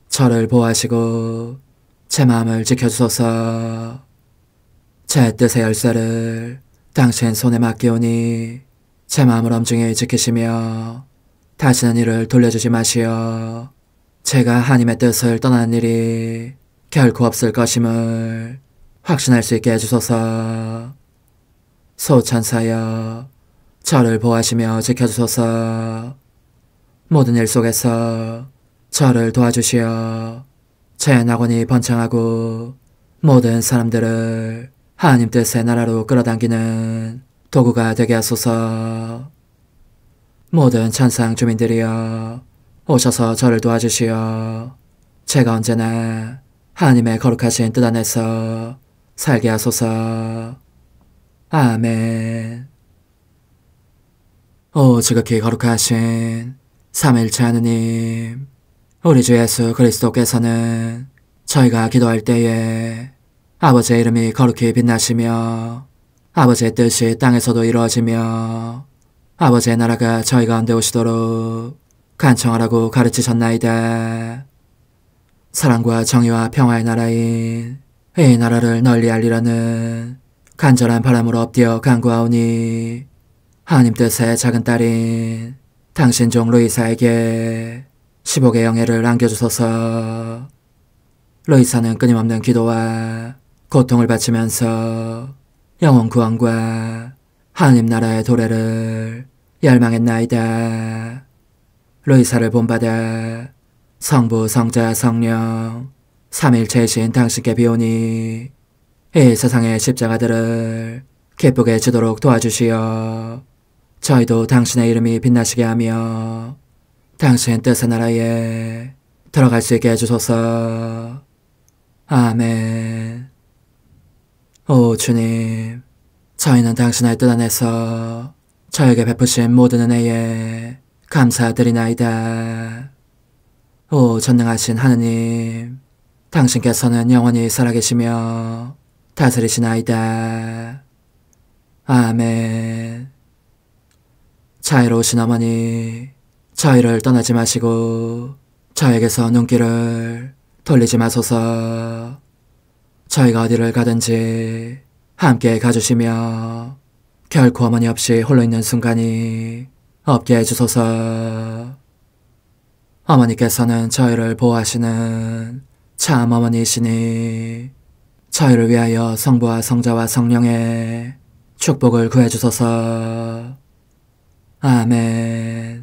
저를 보호하시고 제 마음을 지켜주소서. 제 뜻의 열쇠를 당신 손에 맡기오니 제 마음을 엄중히 지키시며 다시는 이를 돌려주지 마시어 제가 하나님의 뜻을 떠나는 일이 결코 없을 것임을 확신할 수 있게 해주소서. 소천사여, 저를 보호하시며 지켜주소서. 모든 일 속에서 저를 도와주시어 제 낙원이 번창하고 모든 사람들을 하나님 뜻의 나라로 끌어당기는 도구가 되게 하소서. 모든 천상 주민들이여, 오셔서 저를 도와주시어 제가 언제나 하나님의 거룩하신 뜻 안에서 살게 하소서. 아멘. 오 지극히 거룩하신 삼일체 하느님, 우리 주 예수 그리스도께서는 저희가 기도할 때에 아버지의 이름이 거룩히 빛나시며 아버지의 뜻이 땅에서도 이루어지며 아버지의 나라가 저희 가운데 오시도록 간청하라고 가르치셨나이다. 사랑과 정의와 평화의 나라인 이 나라를 널리 알리라는 간절한 바람으로 엎드려 간구하오니 하나님 뜻의 작은 딸인 당신 종 루이사에게 15개 영예를 안겨주소서. 루이사는 끊임없는 기도와 고통을 바치면서 영혼 구원과 하나님 나라의 도래를 열망했나이다. 루이사를 본받아 성부, 성자, 성령 삼일체이신 당신께 비오니 이 세상의 십자가들을 기쁘게 지도록 도와주시어 저희도 당신의 이름이 빛나시게 하며 당신 뜻의 나라에 들어갈 수 있게 해주소서. 아멘. 오 주님, 저희는 당신의 뜻 안에서 저에게 베푸신 모든 은혜에 감사드리나이다. 오 전능하신 하느님, 당신께서는 영원히 살아계시며 다스리시나이다. 아멘. 자애로우신 어머니, 저희를 떠나지 마시고 저에게서 눈길을 돌리지 마소서. 저희가 어디를 가든지 함께 가주시며 결코 어머니 없이 홀로 있는 순간이 없게 해주소서. 어머니께서는 저희를 보호하시는 참 어머니이시니 저희를 위하여 성부와 성자와 성령의 축복을 구해주소서. 아멘.